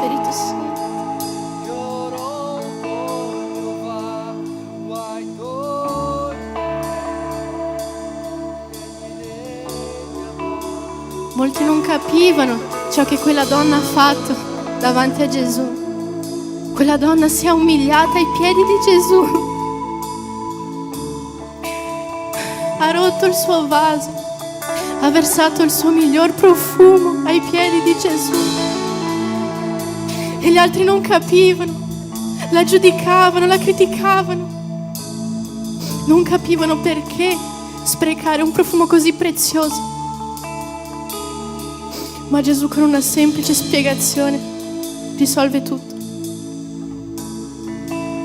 Spirito Santo. Molti non capivano ciò che quella donna ha fatto davanti a Gesù. Quella donna si è umiliata ai piedi di Gesù. Ha rotto il suo vaso, ha versato il suo miglior profumo ai piedi di Gesù. E gli altri non capivano, la giudicavano, la criticavano. Non capivano perché sprecare un profumo così prezioso. Ma Gesù, con una semplice spiegazione, risolve tutto.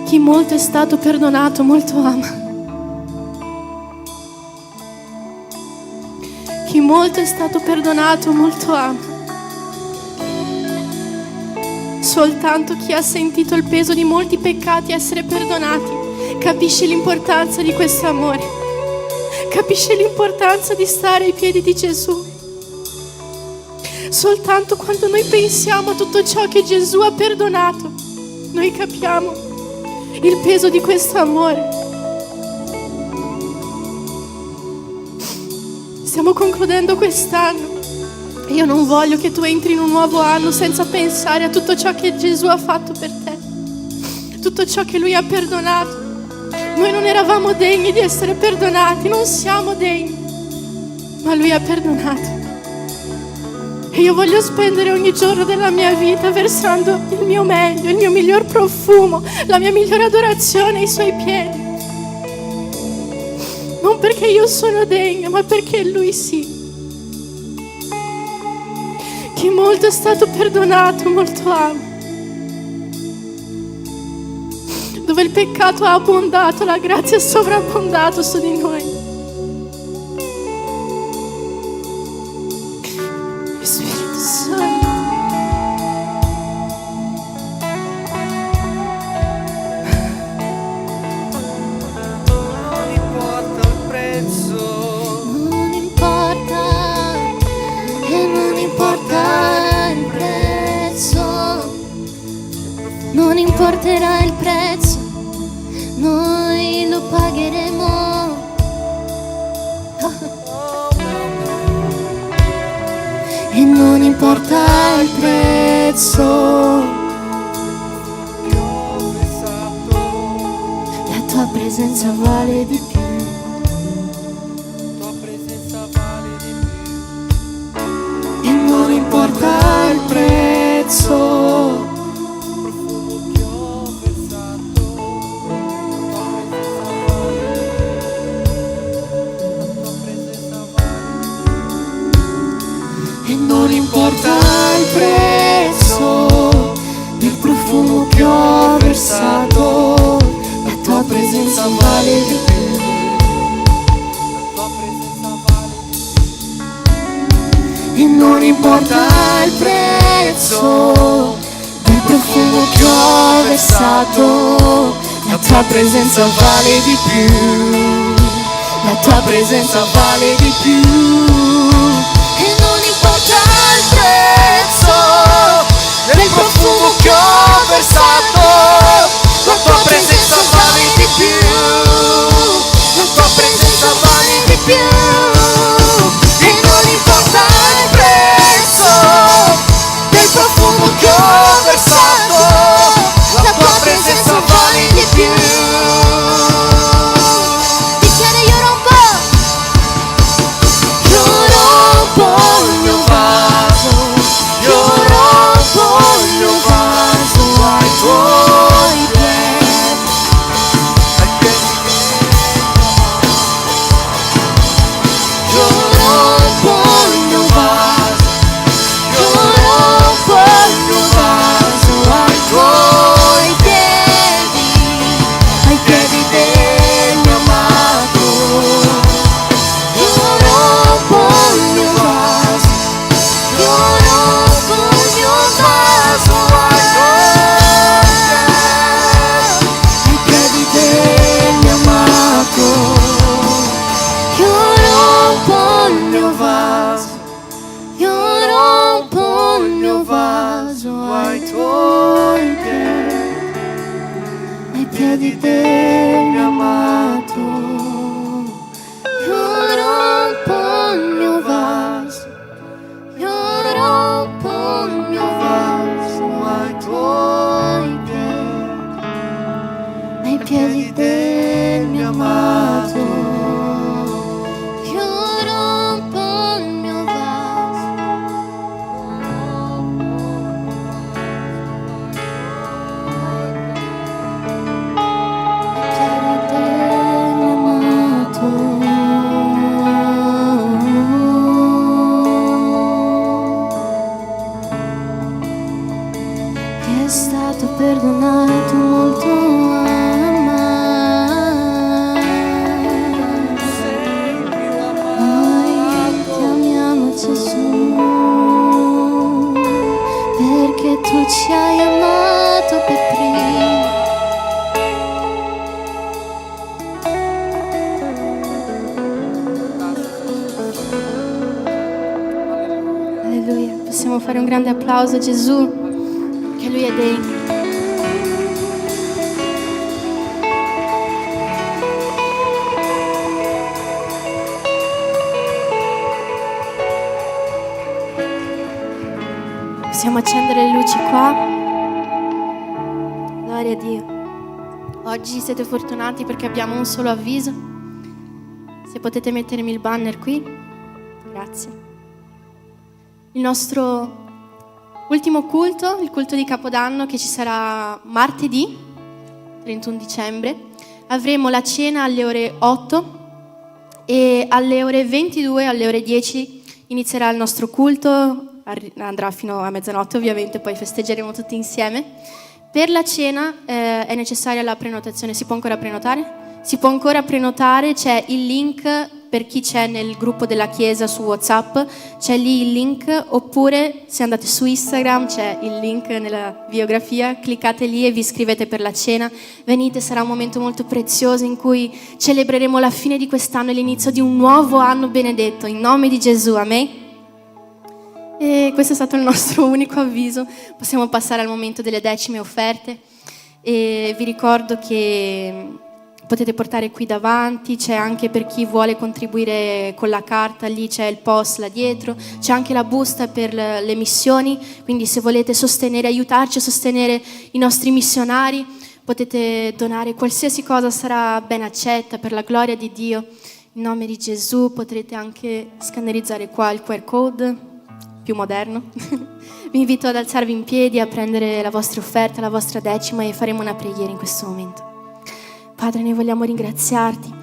Chi molto è stato perdonato, molto ama. Chi molto è stato perdonato, molto ama. Soltanto chi ha sentito il peso di molti peccati essere perdonati capisce l'importanza di questo amore. Capisce l'importanza di stare ai piedi di Gesù. Soltanto quando noi pensiamo a tutto ciò che Gesù ha perdonato, noi capiamo il peso di questo amore. Stiamo concludendo quest'anno e io non voglio che tu entri in un nuovo anno senza pensare a tutto ciò che Gesù ha fatto per te, tutto ciò che Lui ha perdonato. Noi non eravamo degni di essere perdonati, non siamo degni, ma Lui ha perdonato. E io voglio spendere ogni giorno della mia vita versando il mio meglio, il mio miglior profumo, la mia migliore adorazione ai Suoi piedi. Non perché io sono degna, ma perché Lui sì. Chi molto è stato perdonato, molto ama. Dove il peccato ha abbondato, la grazia è sovrabbondato su di noi. Spirito Santo. Non importa il prezzo, Non importa, e non importa il prezzo, non importerà il prezzo, noi lo pagheremo. E non importa il prezzo, che ho versato, la tua presenza vale di più. tua presenza vale di più. E non importa il prezzo, Profumo che ho versato, tua presenza vale. e non importa il prezzo del profumo che ho versato, la tua presenza vale di più. Tua presenza vale di E non importa il prezzo del profumo che ho versato, la tua presenza vale di più. La tua presenza vale di più. E non importa il prezzo del profumo che ho versato, la tua presenza vale di più. La tua presenza vale di più. E non importa il prezzo del profumo che ho versato, la tua presenza vale di più. Dichiara io rompo tuoi piedi, ai piedi del mio amato. Io rompo il mio vaso, ai piedi del mio amato. È stato perdonato, molto amato. Noi ti amiamo, Gesù, perché tu ci hai amato per primo. Alleluia. Possiamo fare un grande applauso a Gesù, che Lui è degno. Possiamo accendere le luci qua. Gloria a Dio. Oggi siete fortunati perché abbiamo un solo avviso. Se potete mettermi il banner qui. Grazie. Il nostro ultimo culto, il culto di Capodanno, che ci sarà martedì 31 dicembre, avremo la cena alle ore 8 e alle ore 22, alle ore 10 inizierà il nostro culto, andrà fino a mezzanotte ovviamente, poi festeggeremo tutti insieme. Per la cena è necessaria la prenotazione, si può ancora prenotare? Si può ancora prenotare, c'è il link per chi c'è nel gruppo della chiesa su WhatsApp, c'è lì il link, oppure se andate su Instagram c'è il link nella biografia, cliccate lì e vi iscrivete per la cena. Venite, sarà un momento molto prezioso in cui celebreremo la fine di quest'anno e l'inizio di un nuovo anno benedetto, in nome di Gesù, amen. E questo è stato il nostro unico avviso. Possiamo passare al momento delle decime offerte e vi ricordo che potete portare qui davanti, c'è anche per chi vuole contribuire con la carta, lì c'è il post là dietro, c'è anche la busta per le missioni, quindi se volete sostenere, aiutarci a sostenere i nostri missionari, potete donare qualsiasi cosa, sarà ben accetta per la gloria di Dio. In nome di Gesù potrete anche scannerizzare qua il QR code, più moderno. Vi invito ad alzarvi in piedi, a prendere la vostra offerta, la vostra decima e faremo una preghiera in questo momento. Padre, noi vogliamo ringraziarti.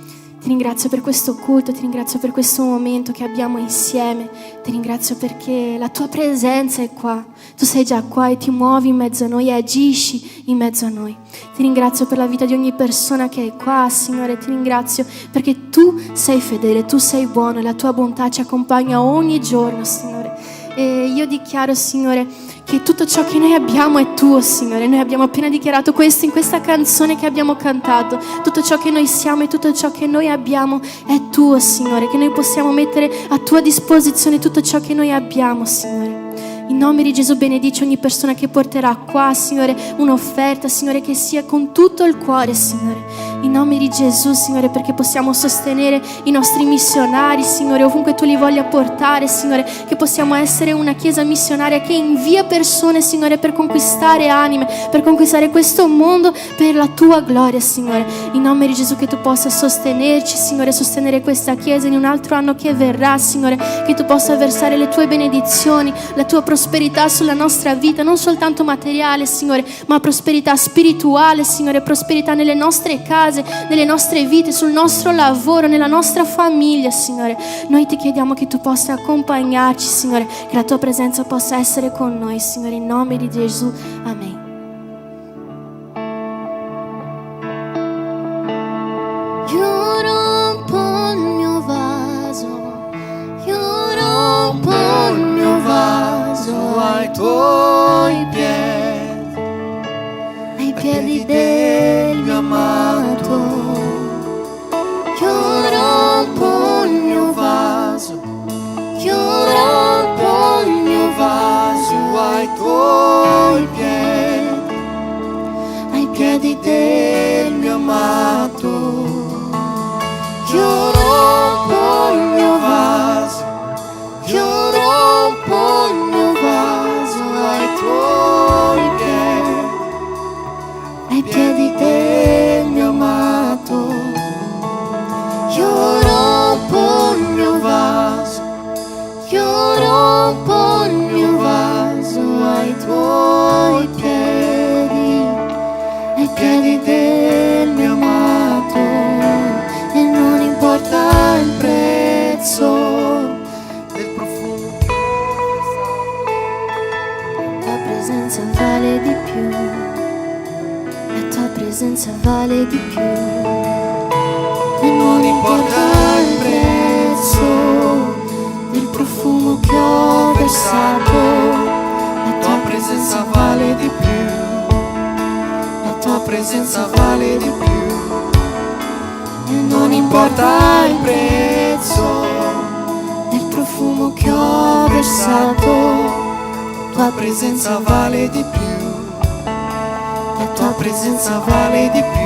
Ti ringrazio per questo culto, ti ringrazio per questo momento che abbiamo insieme. Ti ringrazio perché la tua presenza è qua. Tu sei già qua e ti muovi in mezzo a noi e agisci in mezzo a noi. Ti ringrazio per la vita di ogni persona che è qua, Signore. Ti ringrazio perché tu sei fedele, tu sei buono e la tua bontà ci accompagna ogni giorno, Signore. E io dichiaro, Signore, che tutto ciò che noi abbiamo è tuo, Signore. Noi abbiamo appena dichiarato questo in questa canzone che abbiamo cantato. Tutto ciò che noi siamo e tutto ciò che noi abbiamo è tuo, Signore, che noi possiamo mettere a tua disposizione tutto ciò che noi abbiamo, Signore. In nome di Gesù benedici ogni persona che porterà qua, Signore, un'offerta, Signore, che sia con tutto il cuore, Signore. In nome di Gesù, Signore, perché possiamo sostenere i nostri missionari, Signore, ovunque tu li voglia portare, Signore, che possiamo essere una chiesa missionaria che invia persone, Signore, per conquistare anime, per conquistare questo mondo per la tua gloria, Signore. In nome di Gesù che tu possa sostenerci, Signore, sostenere questa chiesa in un altro anno che verrà, Signore, che tu possa versare le tue benedizioni, la tua prosperità sulla nostra vita, non soltanto materiale, Signore, ma prosperità spirituale, Signore, prosperità nelle nostre case, nelle nostre vite, sul nostro lavoro, nella nostra famiglia, Signore. Noi ti chiediamo che tu possa accompagnarci, Signore, che la tua presenza possa essere con noi, Signore, in nome di Gesù. Amen. Io rompo il mio vaso, io rompo il mio vaso ai tuoi piedi, ai piedi del mio amato. Io rompo il mio vaso, io rompo il mio vaso ai tuoi piedi, ai piedi del mio amato. Io rompo il mio vaso, io rompo il mio vaso ai tuoi piedi. tua presenza vale di più, la tua presenza vale di più. E non importa il prezzo del profumo che ho versato, la tua presenza vale di più, la tua presenza vale di più. E non importa il prezzo del profumo che ho versato, la tua presenza vale di più, la tua presenza vale di più.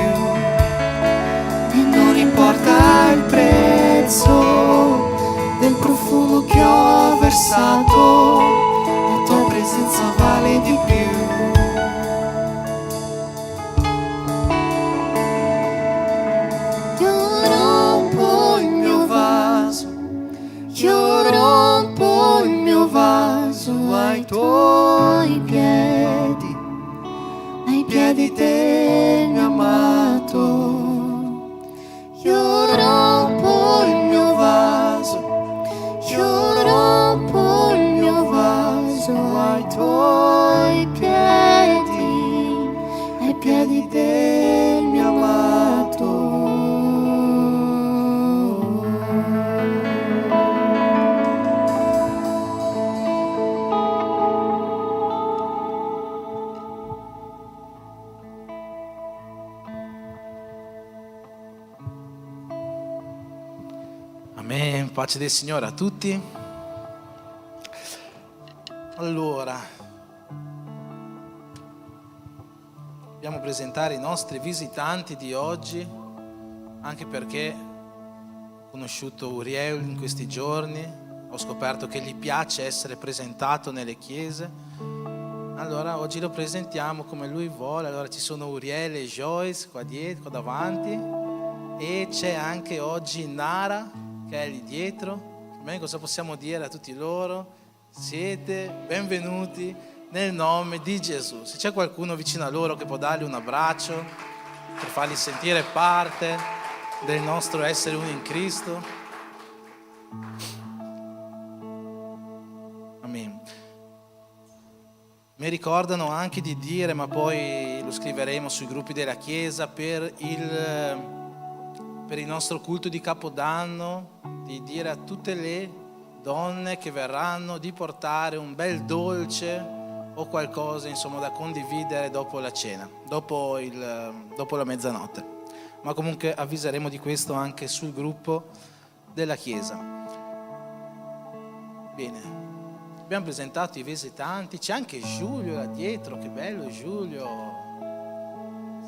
E non importa il prezzo del profumo che ho versato, la tua presenza vale di più. Io rompo il mio vaso, io rompo il mio vaso ai tuoi piedi, ai piedi del mio amato. Io rompo il mio vaso, io rompo il mio vaso ai tuoi piedi, ai piedi del mio amato. Amen, pace del Signore a tutti. Allora, dobbiamo presentare i nostri visitanti di oggi, anche perché ho conosciuto Uriel in questi giorni, ho scoperto che gli piace essere presentato nelle chiese. Allora oggi lo presentiamo come lui vuole. Allora ci sono Uriel e Joyce qua dietro, qua davanti, e c'è anche oggi Nara che è lì dietro. Bene, cosa possiamo dire a tutti loro? Siete benvenuti nel nome di Gesù. Se c'è qualcuno vicino a loro che può dargli un abbraccio per farli sentire parte del nostro essere uno in Cristo. Amen. Mi ricordano anche di dire, ma poi lo scriveremo sui gruppi della Chiesa, per il nostro culto di Capodanno, di dire a tutte le donne che verranno di portare un bel dolce o qualcosa, insomma, da condividere dopo la cena, dopo la mezzanotte. Ma comunque avviseremo di questo anche sul gruppo della Chiesa. Bene, abbiamo presentato i visitanti, c'è anche Giulio là dietro, che bello Giulio,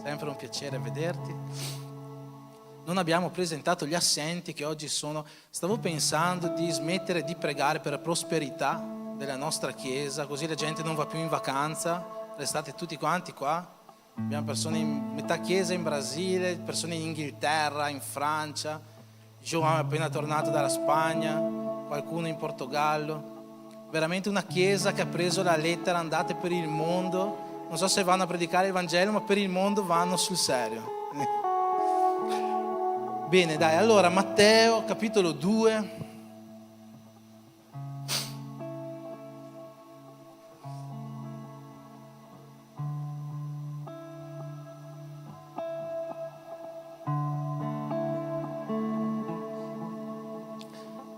sempre un piacere vederti. Non abbiamo presentato gli assenti che oggi sono. Stavo pensando di smettere di pregare per la prosperità della nostra Chiesa, così la gente non va più in vacanza, restate tutti quanti qua. Abbiamo persone in metà Chiesa in Brasile, persone in Inghilterra, in Francia, João è appena tornato dalla Spagna, qualcuno in Portogallo. Veramente una Chiesa che ha preso la lettera, andate per il mondo. Non so se vanno a predicare il Vangelo, ma per il mondo vanno sul serio. Bene, dai, allora Matteo, capitolo 2.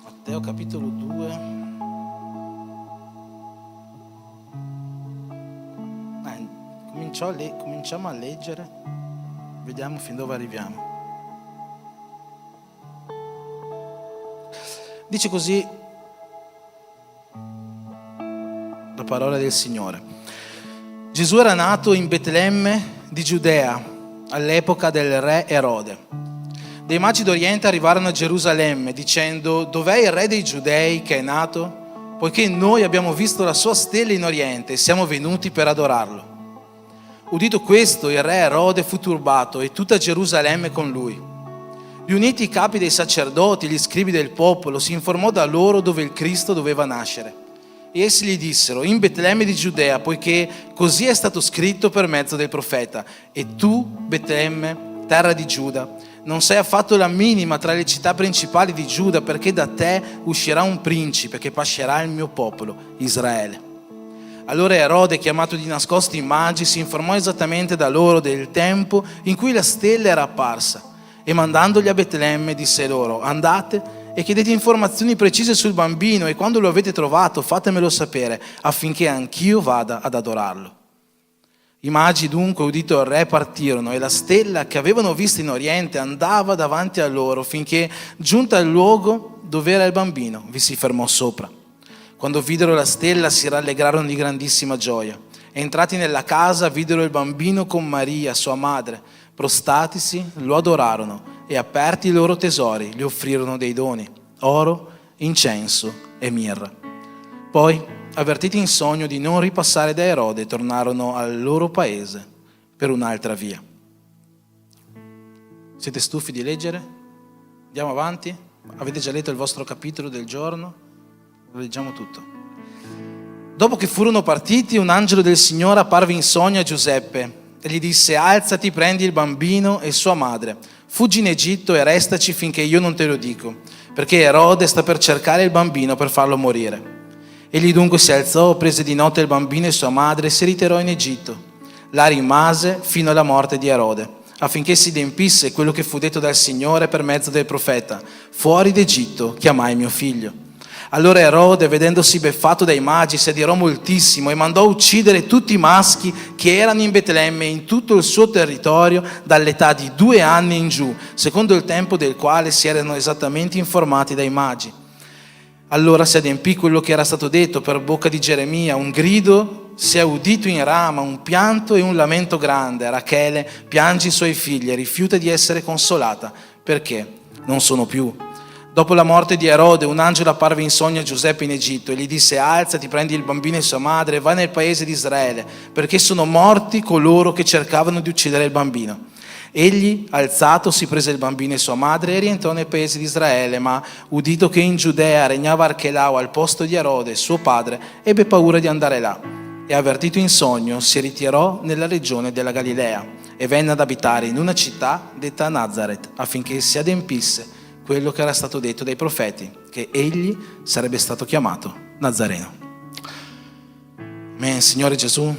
Matteo, capitolo 2. Cominciamo a leggere, vediamo fin dove arriviamo. Dice così la parola del Signore. Gesù era nato in Betlemme di Giudea all'epoca del re Erode. Dei magi d'Oriente arrivarono a Gerusalemme dicendo: dov'è il re dei Giudei che è nato? Poiché noi abbiamo visto la sua stella in Oriente e siamo venuti per adorarlo. Udito questo, il re Erode fu turbato e tutta Gerusalemme con lui. Riuniti i capi dei sacerdoti e gli scribi del popolo, si informò da loro dove il Cristo doveva nascere. E essi gli dissero: in Betlemme di Giudea, poiché così è stato scritto per mezzo del profeta. E tu, Betlemme, terra di Giuda, non sei affatto la minima tra le città principali di Giuda, perché da te uscirà un principe che pascerà il mio popolo, Israele. Allora Erode, chiamato di nascosto i magi, si informò esattamente da loro del tempo in cui la stella era apparsa e mandandoli a Betlemme disse loro: andate e chiedete informazioni precise sul bambino e quando lo avete trovato fatemelo sapere affinché anch'io vada ad adorarlo. I magi dunque, udito il re, partirono e la stella che avevano vista in oriente andava davanti a loro finché, giunta al luogo dove era il bambino, vi si fermò sopra. Quando videro la stella si rallegrarono di grandissima gioia. Entrati nella casa videro il bambino con Maria, sua madre. Prostatisi lo adorarono e aperti i loro tesori gli offrirono dei doni, oro, incenso e mirra. Poi, avvertiti in sogno di non ripassare da Erode, tornarono al loro paese per un'altra via. Siete stufi di leggere? Andiamo avanti? Avete già letto il vostro capitolo del giorno? Lo leggiamo tutto. Dopo che furono partiti, un angelo del Signore apparve in sogno a Giuseppe e gli disse: alzati, prendi il bambino e sua madre, fuggi in Egitto e restaci finché io non te lo dico, perché Erode sta per cercare il bambino per farlo morire. Egli dunque si alzò, prese di notte il bambino e sua madre e si ritirò in Egitto. Là rimase fino alla morte di Erode, affinché si adempisse quello che fu detto dal Signore per mezzo del profeta: fuori d'Egitto chiamai mio figlio. Allora Erode, vedendosi beffato dai magi, si adirò moltissimo e mandò uccidere tutti i maschi che erano in Betlemme e in tutto il suo territorio dall'età di 2 anni in giù, secondo il tempo del quale si erano esattamente informati dai magi. Allora si adempì quello che era stato detto per bocca di Geremia: un grido si è udito in Rama, un pianto e un lamento grande. Rachele piange i suoi figli e rifiuta di essere consolata perché non sono più. Dopo la morte di Erode, un angelo apparve in sogno a Giuseppe in Egitto e gli disse: alzati, prendi il bambino e sua madre e vai nel paese di Israele, perché sono morti coloro che cercavano di uccidere il bambino. Egli, alzato, si prese il bambino e sua madre e rientrò nel paese di Israele, ma udito che in Giudea regnava Archelao al posto di Erode, suo padre, ebbe paura di andare là. E avvertito in sogno, si ritirò nella regione della Galilea e venne ad abitare in una città detta Nazaret, affinché si adempisse quello che era stato detto dai profeti, che egli sarebbe stato chiamato Nazareno. Amen. Signore Gesù,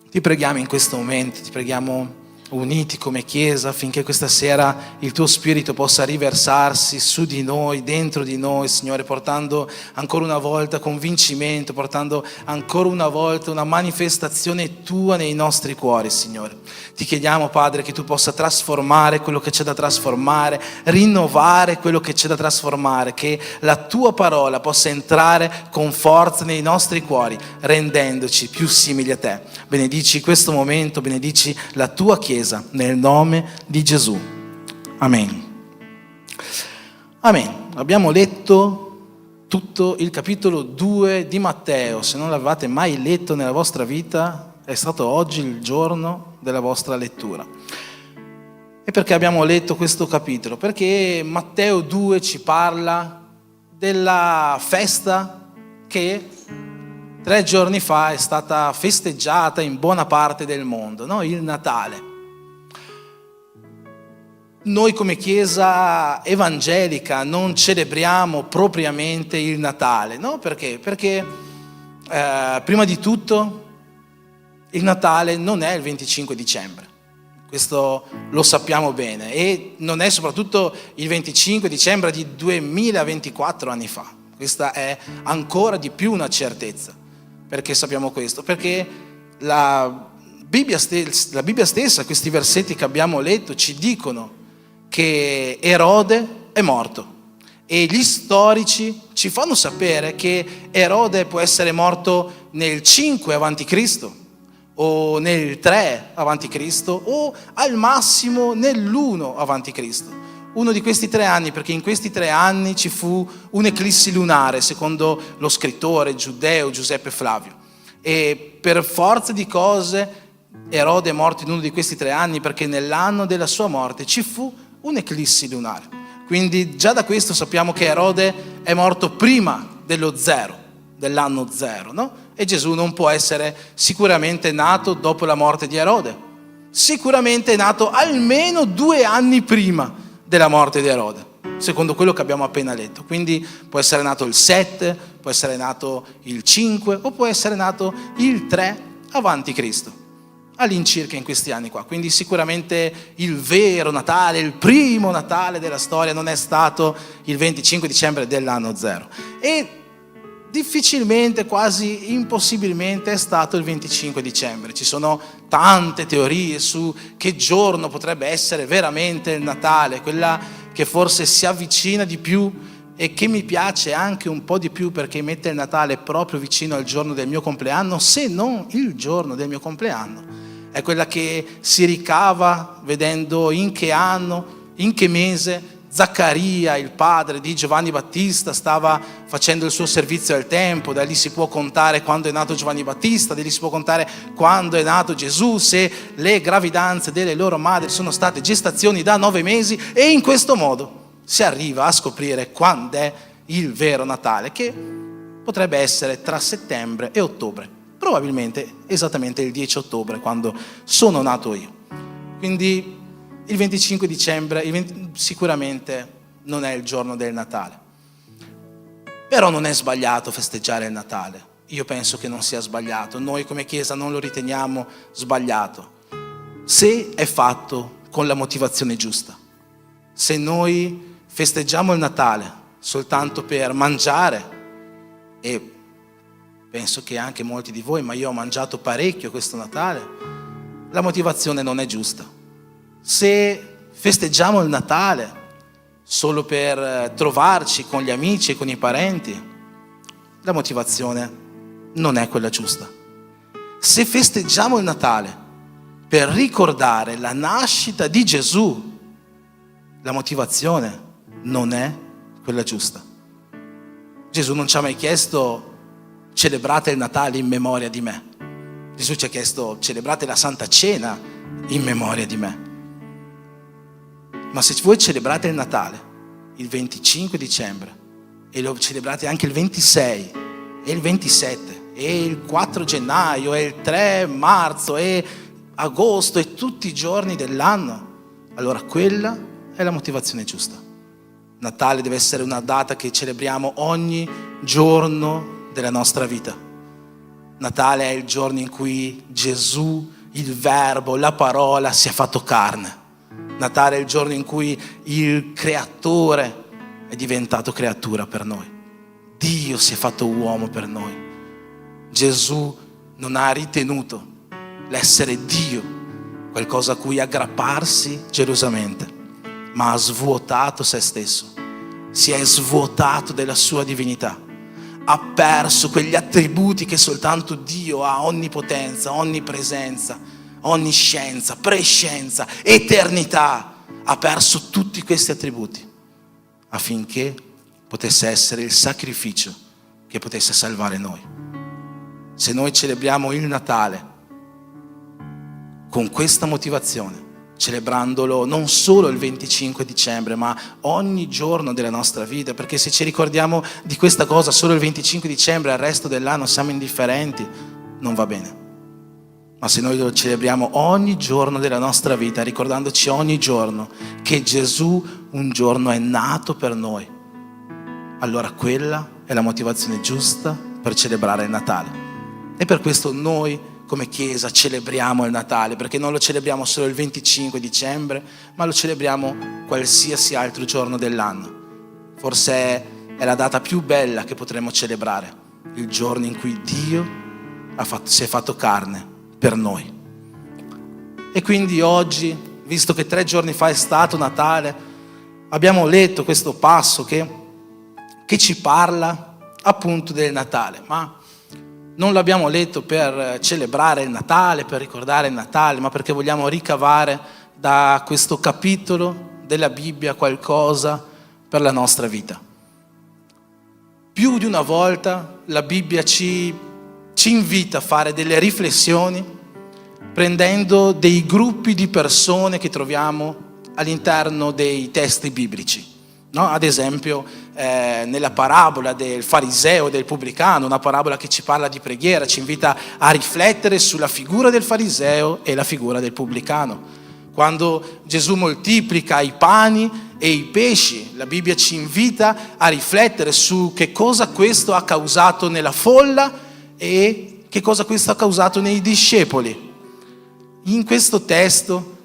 ti preghiamo in questo momento, ti preghiamo uniti come Chiesa, affinché questa sera il tuo Spirito possa riversarsi su di noi, dentro di noi, Signore, portando ancora una volta convincimento, portando ancora una volta una manifestazione tua nei nostri cuori, Signore. Ti chiediamo, Padre, che tu possa trasformare quello che c'è da trasformare, rinnovare quello che c'è da trasformare, che la tua parola possa entrare con forza nei nostri cuori, rendendoci più simili a te. Benedici questo momento, benedici la tua Chiesa, nel nome di Gesù. Amen. Amen. Abbiamo letto tutto il capitolo 2 di Matteo. Se non l'avevate mai letto nella vostra vita, è stato oggi il giorno della vostra lettura. E perché abbiamo letto questo capitolo? Perché Matteo 2 ci parla della festa che 3 giorni fa è stata festeggiata in buona parte del mondo, no? Il Natale. Noi come Chiesa evangelica non celebriamo propriamente il Natale, no? Perché? Perché prima di tutto il Natale non è il 25 dicembre, questo lo sappiamo bene, e non è soprattutto il 25 dicembre di 2024 anni fa. Questa è ancora di più una certezza. Perché sappiamo questo? Perché la Bibbia stessa, questi versetti che abbiamo letto, ci dicono che Erode è morto. E gli storici ci fanno sapere che Erode può essere morto nel 5 a.C., o nel 3 a.C., o al massimo nell'1 a.C., uno di questi 3 anni, perché in questi 3 anni ci fu un'eclissi lunare, secondo lo scrittore giudeo Giuseppe Flavio. E per forza di cose Erode è morto in uno di questi 3 anni, perché nell'anno della sua morte ci fu un'eclissi lunare. Quindi già da questo sappiamo che Erode è morto prima dell'anno 0, no? E Gesù non può essere sicuramente nato dopo la morte di Erode. Sicuramente è nato almeno 2 anni prima della morte di Erode, secondo quello che abbiamo appena letto. Quindi può essere nato il 7, può essere nato il 5 o può essere nato il 3 avanti Cristo, all'incirca in questi anni qua. Quindi sicuramente il vero Natale, il primo Natale della storia non è stato il 25 dicembre dell'anno 0. E difficilmente, quasi impossibilmente è stato il 25 dicembre. Ci sono tante teorie su che giorno potrebbe essere veramente il Natale, quella che forse si avvicina di più e che mi piace anche un po' di più perché mette il Natale proprio vicino al giorno del mio compleanno, se non il giorno del mio compleanno. È quella che si ricava vedendo in che anno, in che mese Zaccaria, il padre di Giovanni Battista, stava facendo il suo servizio al Tempio. Da lì si può contare quando è nato Giovanni Battista, da lì si può contare quando è nato Gesù, se le gravidanze delle loro madri sono state gestazioni da 9 mesi, e in questo modo si arriva a scoprire quando è il vero Natale, che potrebbe essere tra settembre e ottobre, probabilmente esattamente il 10 ottobre, quando sono nato io. Quindi il 25 dicembre sicuramente non è il giorno del Natale. Però non è sbagliato festeggiare il Natale. Io penso che non sia sbagliato. Noi come Chiesa non lo riteniamo sbagliato, se è fatto con la motivazione giusta. Se noi festeggiamo il Natale soltanto per mangiare, e penso che anche molti di voi, ma io ho mangiato parecchio questo Natale, la motivazione non è giusta. Se festeggiamo il Natale solo per trovarci con gli amici e con i parenti, la motivazione non è quella giusta. Se festeggiamo il Natale per ricordare la nascita di Gesù, la motivazione non è quella giusta. Gesù non ci ha mai chiesto celebrate il Natale in memoria di me. Gesù ci ha chiesto celebrate la Santa Cena in memoria di me. Ma se voi celebrate il Natale il 25 dicembre e lo celebrate anche il 26 e il 27 e il 4 gennaio e il 3 marzo e agosto e tutti i giorni dell'anno, allora quella è la motivazione giusta. Natale deve essere una data che celebriamo ogni giorno della nostra vita. Natale è il giorno in cui Gesù, il Verbo, la parola, si è fatto carne. Natale è il giorno in cui il Creatore è diventato creatura per noi. Dio si è fatto uomo per noi. Gesù non ha ritenuto l'essere Dio qualcosa a cui aggrapparsi gelosamente, ma ha svuotato se stesso. Si è svuotato della sua divinità. Ha perso quegli attributi che soltanto Dio ha: onnipotenza, onnipresenza, onniscienza, prescienza, eternità. Ha perso tutti questi attributi affinché potesse essere il sacrificio che potesse salvare noi. Se noi celebriamo il Natale con questa motivazione, celebrandolo non solo il 25 dicembre, ma ogni giorno della nostra vita, perché se ci ricordiamo di questa cosa solo il 25 dicembre e il resto dell'anno siamo indifferenti, non va bene. Ma se noi lo celebriamo ogni giorno della nostra vita, ricordandoci ogni giorno che Gesù un giorno è nato per noi, allora quella è la motivazione giusta per celebrare il Natale. E per questo noi come Chiesa celebriamo il Natale, perché non lo celebriamo solo il 25 dicembre, ma lo celebriamo qualsiasi altro giorno dell'anno. Forse è la data più bella che potremo celebrare, il giorno in cui Dio si è fatto carne per noi. E quindi oggi, visto che 3 giorni fa è stato Natale, abbiamo letto questo passo che ci parla appunto del Natale, ma non l'abbiamo letto per celebrare il Natale, per ricordare il Natale, ma perché vogliamo ricavare da questo capitolo della Bibbia qualcosa per la nostra vita. Più di una volta la Bibbia ci invita a fare delle riflessioni prendendo dei gruppi di persone che troviamo all'interno dei testi biblici, no? Ad esempio nella parabola del fariseo e del pubblicano, una parabola che ci parla di preghiera, ci invita a riflettere sulla figura del fariseo e la figura del pubblicano. Quando Gesù moltiplica i pani e i pesci, la Bibbia ci invita a riflettere su che cosa questo ha causato nella folla e che cosa questo ha causato nei discepoli. In questo testo,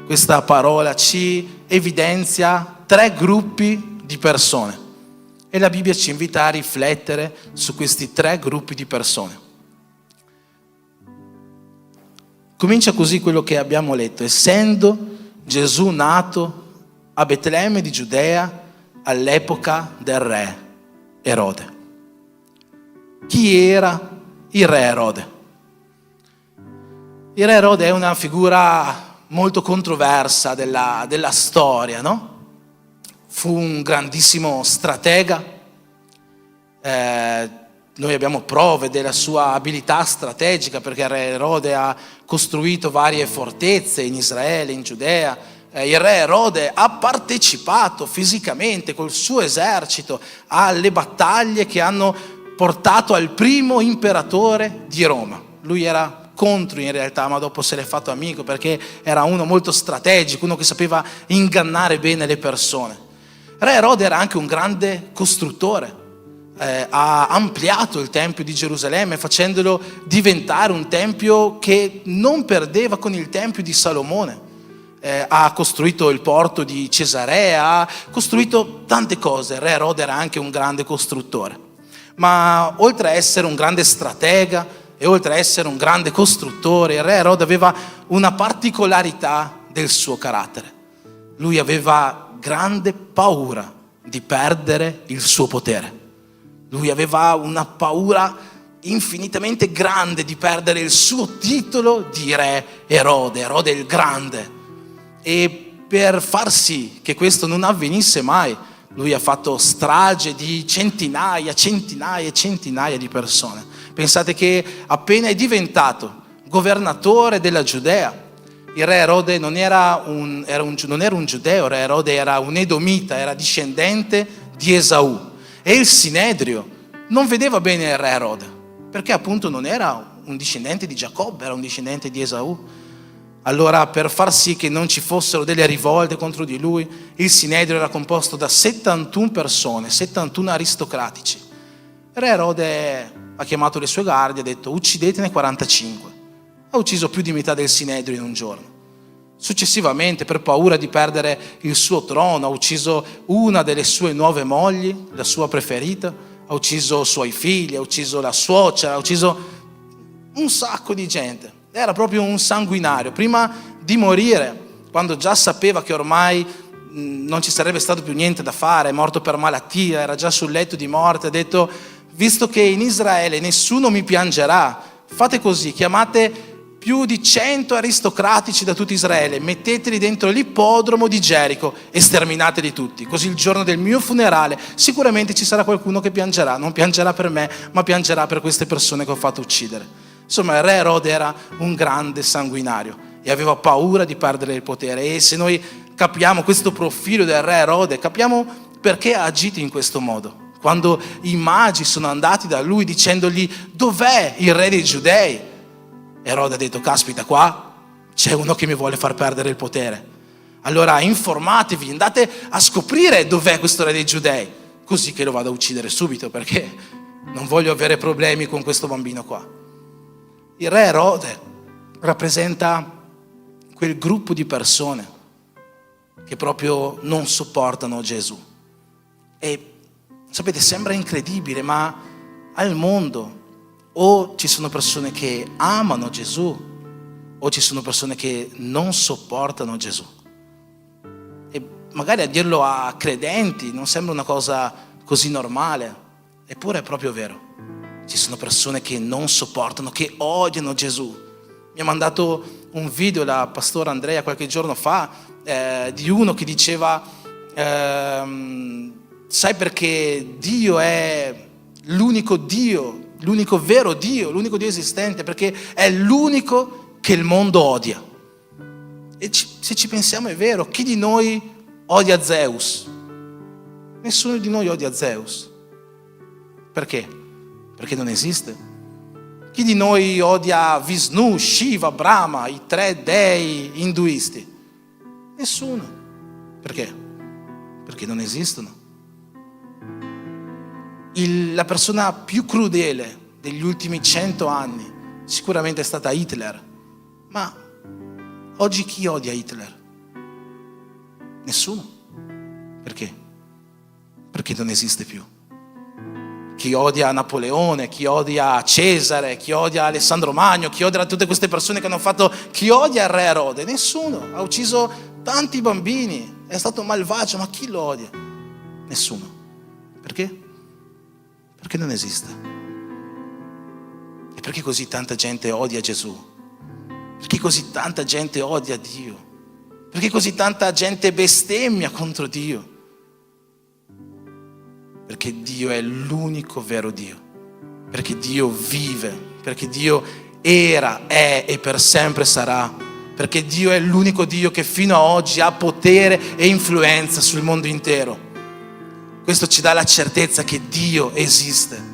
questa parola ci evidenzia 3 gruppi di persone e la Bibbia ci invita a riflettere su questi 3 gruppi di persone. Comincia così quello che abbiamo letto: essendo Gesù nato a Betlemme di Giudea all'epoca del re Erode. Chi era il re Erode? Il re Erode è una figura molto controversa della storia, no? Fu un grandissimo stratega, noi abbiamo prove della sua abilità strategica perché il re Erode ha costruito varie fortezze in Israele, in Giudea. Il re Erode ha partecipato fisicamente col suo esercito alle battaglie che hanno portato al primo imperatore di Roma. Lui era contro in realtà, ma dopo se l'è fatto amico perché era uno molto strategico, uno che sapeva ingannare bene le persone. Re Erode era anche un grande costruttore. Ha ampliato il Tempio di Gerusalemme facendolo diventare un tempio che non perdeva con il Tempio di Salomone. Ha costruito il porto di Cesarea, ha costruito tante cose. Re Erode era anche un grande costruttore. Ma oltre a essere un grande stratega e oltre a essere un grande costruttore, il re Erode aveva una particolarità del suo carattere. Lui aveva grande paura di perdere il suo potere. Lui aveva una paura infinitamente grande di perdere il suo titolo di re Erode, Erode il Grande. E per far sì che questo non avvenisse mai, lui ha fatto strage di centinaia e centinaia di persone. Pensate che appena è diventato governatore della Giudea, il re Erode non era un giudeo, il re Erode era un edomita, era discendente di Esaù. E il Sinedrio non vedeva bene il re Erode, perché appunto non era un discendente di Giacobbe, era un discendente di Esaù. Allora, per far sì che non ci fossero delle rivolte contro di lui, il Sinedrio era composto da 71 persone, 71 aristocratici. Il re Erode ha chiamato le sue guardie e ha detto: uccidetene 45. Ha ucciso più di metà del Sinedrio in un giorno. Successivamente, per paura di perdere il suo trono, ha ucciso una delle sue 9 mogli, la sua preferita, ha ucciso i suoi figli, ha ucciso la suocera, ha ucciso un sacco di gente. Era proprio un sanguinario. Prima di morire, quando già sapeva che ormai non ci sarebbe stato più niente da fare, è morto per malattia, era già sul letto di morte, ha detto: visto che in Israele nessuno mi piangerà, fate così, chiamate più di 100 aristocratici da tutto Israele, metteteli dentro l'ippodromo di Gerico e sterminateli tutti. Così il giorno del mio funerale sicuramente ci sarà qualcuno che piangerà, non piangerà per me, ma piangerà per queste persone che ho fatto uccidere. Insomma, il re Erode era un grande sanguinario e aveva paura di perdere il potere. E se noi capiamo questo profilo del re Erode, capiamo perché ha agito in questo modo. Quando i magi sono andati da lui dicendogli: dov'è il re dei Giudei? Erode ha detto: caspita, qua c'è uno che mi vuole far perdere il potere. Allora informatevi, andate a scoprire dov'è questo re dei Giudei, così che lo vado a uccidere subito, perché non voglio avere problemi con questo bambino qua. Il re Erode rappresenta quel gruppo di persone che proprio non sopportano Gesù. E sapete, sembra incredibile, ma al mondo o ci sono persone che amano Gesù o ci sono persone che non sopportano Gesù. E magari a dirlo a credenti non sembra una cosa così normale, eppure è proprio vero. Ci sono persone che non sopportano, che odiano Gesù. Mi ha mandato un video la pastora Andrea qualche giorno fa di uno che diceva: sai perché Dio è l'unico Dio, l'unico vero Dio, l'unico Dio esistente? Perché è l'unico che il mondo odia. E se ci pensiamo è vero. Chi di noi odia Zeus? Nessuno di noi odia Zeus. Perché? Perché non esiste. Chi di noi odia Vishnu, Shiva, Brahma, i 3 dei induisti? Nessuno. Perché? Perché non esistono. La persona più crudele degli ultimi 100 anni sicuramente è stata Hitler. Ma oggi chi odia Hitler? Nessuno. Perché? Perché non esiste più. Chi odia Napoleone, chi odia Cesare, chi odia Alessandro Magno, chi odia tutte queste persone che hanno fatto, chi odia il re Erode? Nessuno. Ha ucciso tanti bambini, è stato malvagio, ma chi lo odia? Nessuno. Perché? Perché non esiste. E perché così tanta gente odia Gesù? Perché così tanta gente odia Dio? Perché così tanta gente bestemmia contro Dio? Perché Dio è l'unico vero Dio, perché Dio vive, perché Dio era, è e per sempre sarà, perché Dio è l'unico Dio che fino ad oggi ha potere e influenza sul mondo intero. Questo ci dà la certezza che Dio esiste,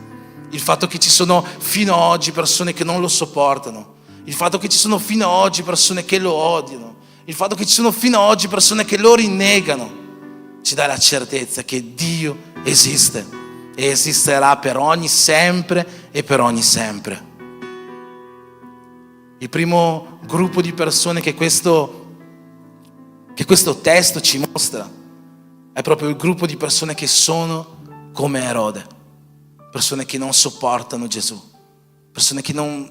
il fatto che ci sono fino ad oggi persone che non lo sopportano, il fatto che ci sono fino ad oggi persone che lo odiano, il fatto che ci sono fino ad oggi persone che lo rinnegano, ci dà la certezza che Dio esiste e esisterà per ogni sempre e per ogni sempre. Il primo gruppo di persone che questo testo ci mostra è proprio il gruppo di persone che sono come Erode, persone che non sopportano Gesù, persone che non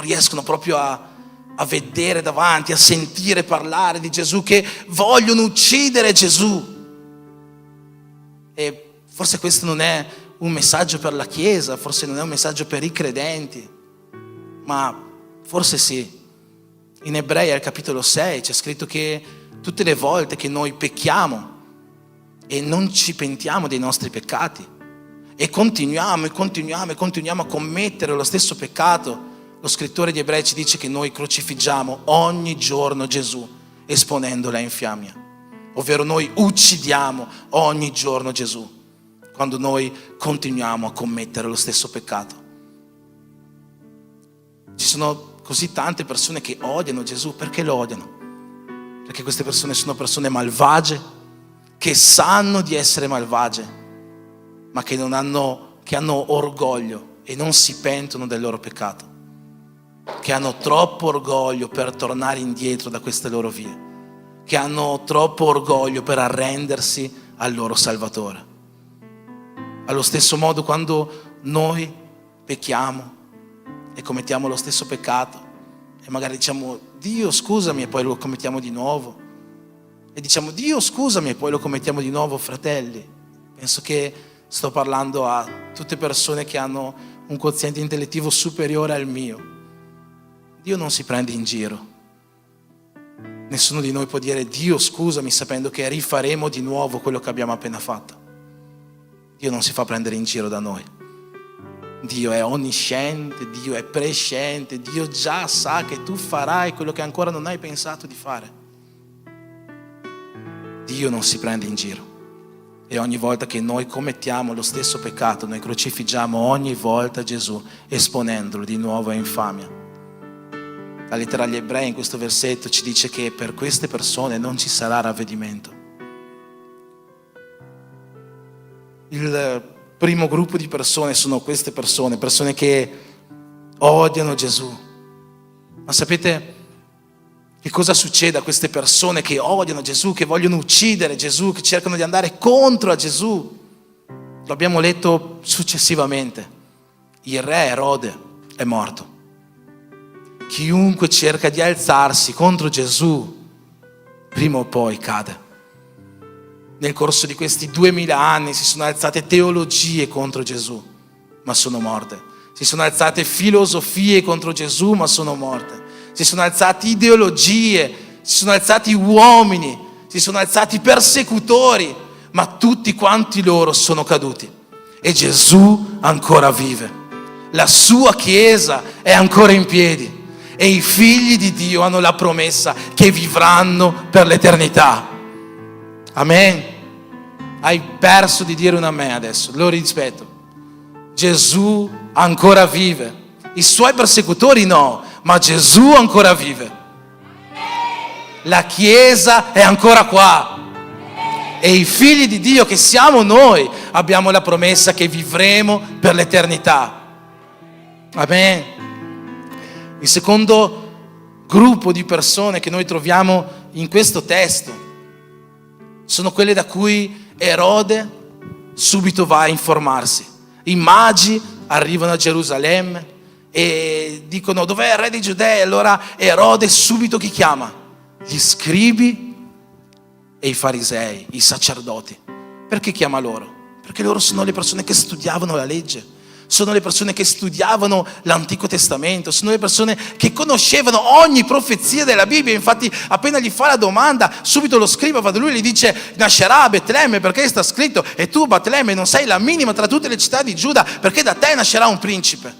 riescono proprio a vedere davanti, a sentire parlare di Gesù, che vogliono uccidere Gesù. E forse questo non è un messaggio per la Chiesa, forse non è un messaggio per i credenti, ma forse sì. In Ebrei al capitolo 6 c'è scritto che tutte le volte che noi pecchiamo e non ci pentiamo dei nostri peccati e continuiamo a commettere lo stesso peccato, lo scrittore di Ebrei ci dice che noi crocifiggiamo ogni giorno Gesù esponendola in fiamme. Ovvero noi uccidiamo ogni giorno Gesù quando noi continuiamo a commettere lo stesso peccato. Ci sono così tante persone che odiano Gesù. Perché lo odiano? Perché queste persone sono persone malvagie, che sanno di essere malvagie, ma che hanno orgoglio e non si pentono del loro peccato, che hanno troppo orgoglio per tornare indietro da queste loro vie, che hanno troppo orgoglio per arrendersi al loro Salvatore. Allo stesso modo, quando noi pecchiamo e commettiamo lo stesso peccato e magari diciamo Dio scusami e poi lo commettiamo di nuovo e diciamo Dio scusami e poi lo commettiamo di nuovo, fratelli, penso che sto parlando a tutte persone che hanno un quoziente intellettivo superiore al mio. Dio non si prende in giro. Nessuno di noi può dire Dio scusami sapendo che rifaremo di nuovo quello che abbiamo appena fatto. Dio non si fa prendere in giro da noi. Dio è onnisciente, Dio è presciente, Dio già sa che tu farai quello che ancora non hai pensato di fare. Dio non si prende in giro. E ogni volta che noi commettiamo lo stesso peccato, noi crocifiggiamo ogni volta Gesù esponendolo di nuovo a infamia. La lettera agli Ebrei in questo versetto ci dice che per queste persone non ci sarà ravvedimento. Il primo gruppo di persone sono queste persone che odiano Gesù. Ma sapete che cosa succede a queste persone che odiano Gesù, che vogliono uccidere Gesù, che cercano di andare contro a Gesù? Lo abbiamo letto successivamente. Il re Erode è morto. Chiunque cerca di alzarsi contro Gesù, prima o poi cade. Nel corso di questi 2000 anni si sono alzate teologie contro Gesù, ma sono morte. Si sono alzate filosofie contro Gesù, ma sono morte. Si sono alzate ideologie, si sono alzati uomini, si sono alzati persecutori, ma tutti quanti loro sono caduti. E Gesù ancora vive. La sua Chiesa è ancora in piedi. E i figli di Dio hanno la promessa che vivranno per l'eternità. Amen. Hai perso di dire un amen adesso, lo rispetto. Gesù ancora vive. I suoi persecutori no, ma Gesù ancora vive. La Chiesa è ancora qua. E i figli di Dio che siamo noi abbiamo la promessa che vivremo per l'eternità. Amen. Il secondo gruppo di persone che noi troviamo in questo testo sono quelle da cui Erode subito va a informarsi. I magi arrivano a Gerusalemme e dicono: dov'è il re dei Giudei? Allora Erode subito chi chiama? Gli scribi e i farisei, i sacerdoti. Perché chiama loro? Perché loro sono le persone che studiavano la legge, sono le persone che studiavano l'Antico Testamento, sono le persone che conoscevano ogni profezia della Bibbia. Infatti appena gli fa la domanda, subito lo scriba va da lui e gli dice: nascerà a Betlemme perché sta scritto, e tu Betlemme non sei la minima tra tutte le città di Giuda, perché da te nascerà un principe.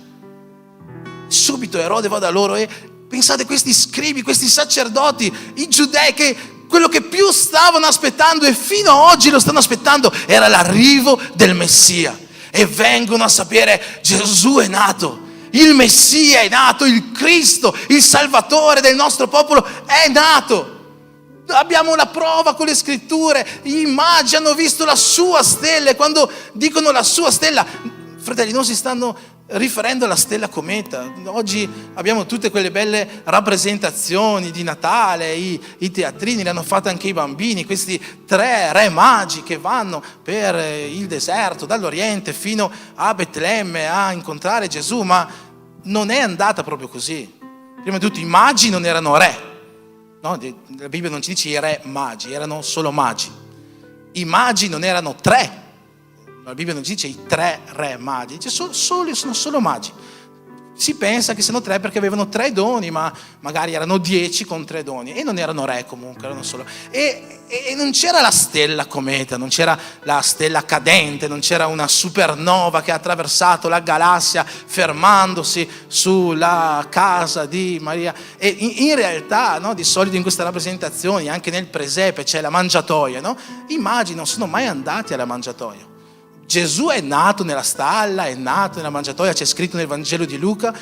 Subito Erode va da loro e pensate, questi scribi, questi sacerdoti, i giudei, che quello che più stavano aspettando e fino ad oggi lo stanno aspettando era l'arrivo del Messia. E vengono a sapere: Gesù è nato, il Messia è nato, il Cristo, il Salvatore del nostro popolo è nato. Abbiamo la prova con le scritture. I magi hanno visto la sua stella, e quando dicono la sua stella, fratelli, non si stanno riferendo alla stella cometa. Oggi abbiamo tutte quelle belle rappresentazioni di Natale, i teatrini, le hanno fatte anche i bambini, questi 3 re magi che vanno per il deserto, dall'Oriente fino a Betlemme a incontrare Gesù, ma non è andata proprio così. Prima di tutto i magi non erano re, no? La Bibbia non ci dice i re magi, erano solo magi. I magi non erano 3. La Bibbia non dice i 3 re magi, dice sono solo magi. Si pensa che siano 3 perché avevano 3 doni, ma magari erano 10 con 3 doni, e non erano re comunque, erano solo. E non c'era la stella cometa, non c'era la stella cadente, non c'era una supernova che ha attraversato la galassia fermandosi sulla casa di Maria. E in realtà, no, di solito in queste rappresentazioni, anche nel presepe c'è la mangiatoia, no? I magi non sono mai andati alla mangiatoia. Gesù è nato nella stalla, è nato nella mangiatoia, c'è scritto nel Vangelo di Luca,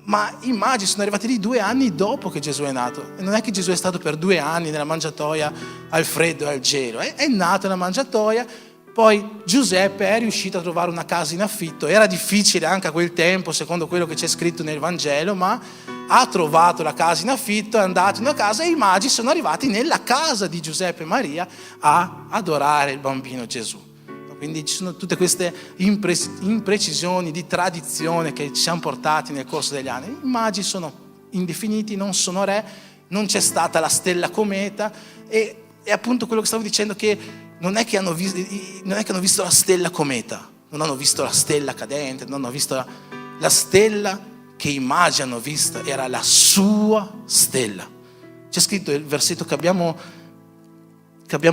ma i magi sono arrivati lì 2 anni dopo che Gesù è nato. E non è che Gesù è stato per 2 anni nella mangiatoia al freddo e al gelo, è nato nella mangiatoia. Poi Giuseppe è riuscito a trovare una casa in affitto. Era difficile anche a quel tempo, secondo quello che c'è scritto nel Vangelo, ma ha trovato la casa in affitto, è andato in una casa, e i magi sono arrivati nella casa di Giuseppe e Maria a adorare il bambino Gesù. Quindi ci sono tutte queste imprecisioni di tradizione che ci siamo portati nel corso degli anni. I magi sono indefiniti, non sono re, non c'è stata la stella cometa, e appunto quello che stavo dicendo, che non è che hanno visto la stella cometa, non hanno visto la stella cadente, non hanno visto la stella che i magi hanno visto, era la sua stella. C'è scritto il versetto che abbiamo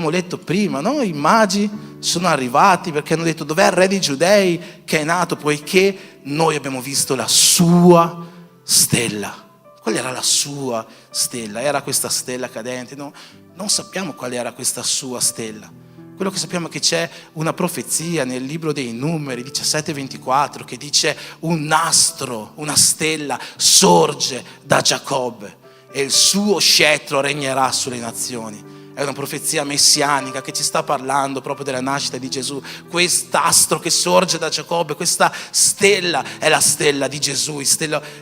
letto prima, no? I magi sono arrivati perché hanno detto: dov'è il re dei Giudei che è nato, poiché noi abbiamo visto la sua stella. Qual era la sua stella? Era questa stella cadente? No, non sappiamo qual era questa sua stella. Quello che sappiamo è che c'è una profezia nel libro dei Numeri 17:24 che dice: un nastro, una stella sorge da Giacobbe e il suo scettro regnerà sulle nazioni. È una profezia messianica che ci sta parlando proprio della nascita di Gesù. Quest'astro che sorge da Giacobbe, questa stella è la stella di Gesù,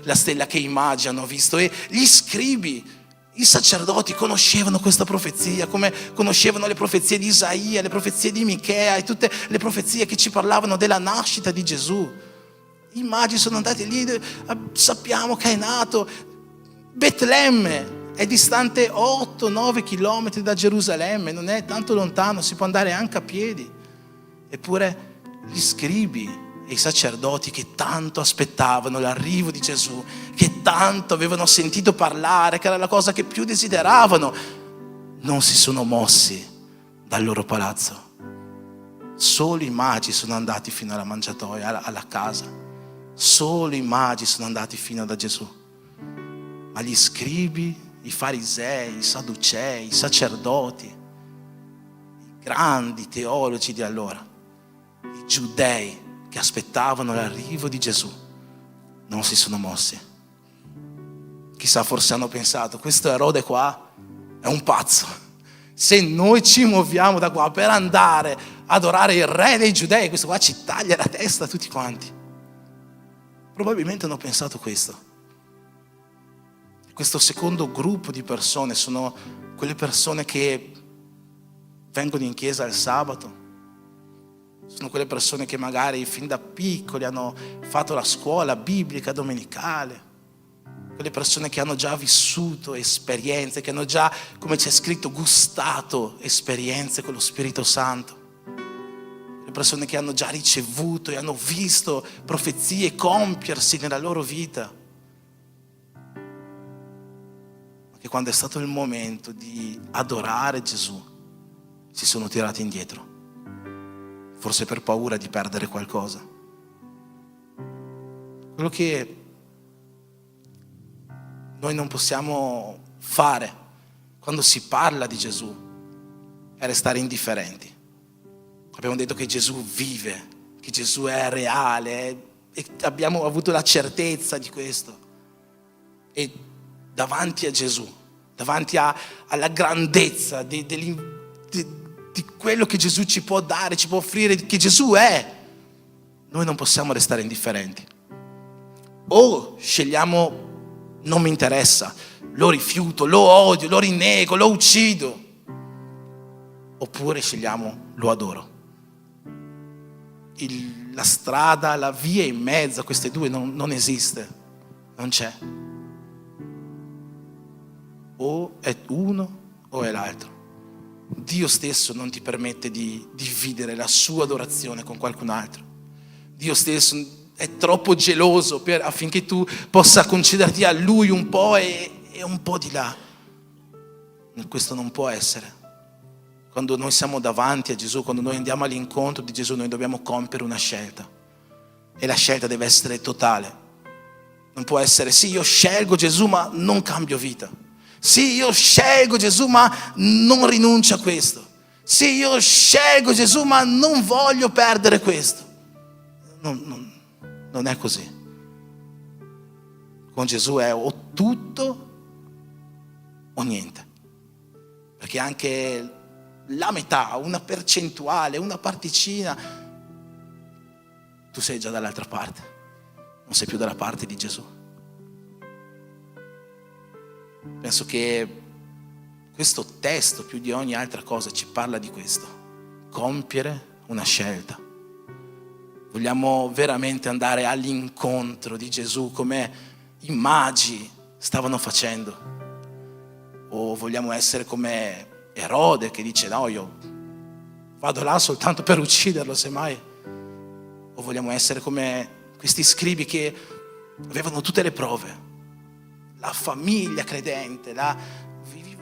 la stella che i magi hanno visto. E gli scribi, i sacerdoti conoscevano questa profezia, come conoscevano le profezie di Isaia, le profezie di Michea e tutte le profezie che ci parlavano della nascita di Gesù. I magi sono andati lì, sappiamo che è nato. Betlemme è distante 8-9 chilometri da Gerusalemme, non è tanto lontano, si può andare anche a piedi. Eppure gli scribi e i sacerdoti, che tanto aspettavano l'arrivo di Gesù, che tanto avevano sentito parlare, che era la cosa che più desideravano, non si sono mossi dal loro palazzo. Solo i magi sono andati fino alla mangiatoia, alla casa. Solo i magi sono andati fino da Gesù. Ma gli scribi, i farisei, i sadducei, i sacerdoti, i grandi teologi di allora, i giudei che aspettavano l'arrivo di Gesù, non si sono mossi. Chissà, forse hanno pensato: questo Erode qua è un pazzo. Se noi ci muoviamo da qua per andare ad adorare il re dei giudei, questo qua ci taglia la testa a tutti quanti. Probabilmente hanno pensato questo. Questo secondo gruppo di persone sono quelle persone che vengono in chiesa il sabato, sono quelle persone che magari fin da piccoli hanno fatto la scuola biblica domenicale, quelle persone che hanno già vissuto esperienze, che hanno già, come c'è scritto, gustato esperienze con lo Spirito Santo, le persone che hanno già ricevuto e hanno visto profezie compiersi nella loro vita, ma che quando è stato il momento di adorare Gesù si sono tirati indietro, forse per paura di perdere qualcosa. Quello che noi non possiamo fare quando si parla di Gesù è restare indifferenti. Abbiamo detto che Gesù vive, che Gesù è reale e abbiamo avuto la certezza di questo. E davanti a Gesù, davanti alla grandezza di quello che Gesù ci può dare, ci può offrire, che Gesù è, noi non possiamo restare indifferenti. O scegliamo non mi interessa, lo rifiuto, lo odio, lo rinnego, lo uccido, oppure scegliamo lo adoro. La strada, la via in mezzo a queste due non esiste, non c'è. O è uno o è l'altro. Dio stesso non ti permette di dividere la sua adorazione con qualcun altro. Dio stesso è troppo geloso affinché tu possa concederti a Lui un po' e un po' di là. Questo non può essere. Quando noi siamo davanti a Gesù, quando noi andiamo all'incontro di Gesù, noi dobbiamo compiere una scelta. E la scelta deve essere totale. Non può essere, sì, io scelgo Gesù ma non cambio vita. Sì, io scelgo Gesù ma non rinuncio a questo. Sì, io scelgo Gesù ma non voglio perdere questo. Non è così. Con Gesù è o tutto o niente. Perché anche la metà, una percentuale, una particina, tu sei già dall'altra parte. Non sei più dalla parte di Gesù. Penso che questo testo, più di ogni altra cosa, ci parla di questo. Compiere una scelta. Vogliamo veramente andare all'incontro di Gesù come i magi stavano facendo? O vogliamo essere come Erode che dice no, io vado là soltanto per ucciderlo semmai? O vogliamo essere come questi scribi che avevano tutte le prove? La famiglia credente,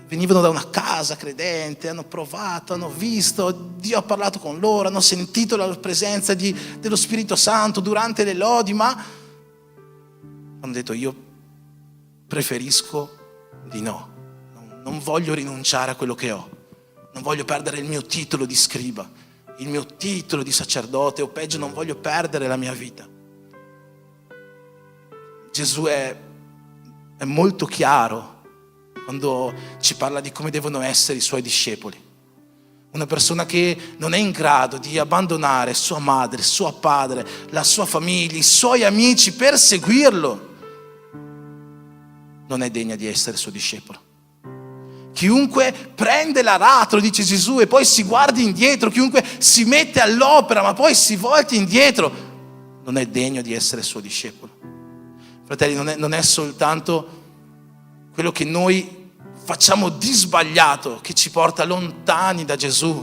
venivano da una casa credente, hanno provato, hanno visto, Dio ha parlato con loro, hanno sentito la presenza dello Spirito Santo durante le lodi, ma hanno detto io preferisco di no, non voglio rinunciare a quello che ho, non voglio perdere il mio titolo di scriba, il mio titolo di sacerdote, o peggio non voglio perdere la mia vita. Gesù è molto chiaro quando ci parla di come devono essere i suoi discepoli. Una persona che non è in grado di abbandonare sua madre, suo padre, la sua famiglia, i suoi amici per seguirlo, non è degna di essere suo discepolo. Chiunque prende l'aratro, dice Gesù, e poi si guardi indietro, chiunque si mette all'opera ma poi si volti indietro, non è degno di essere suo discepolo. Fratelli, non è soltanto quello che noi facciamo di sbagliato che ci porta lontani da Gesù,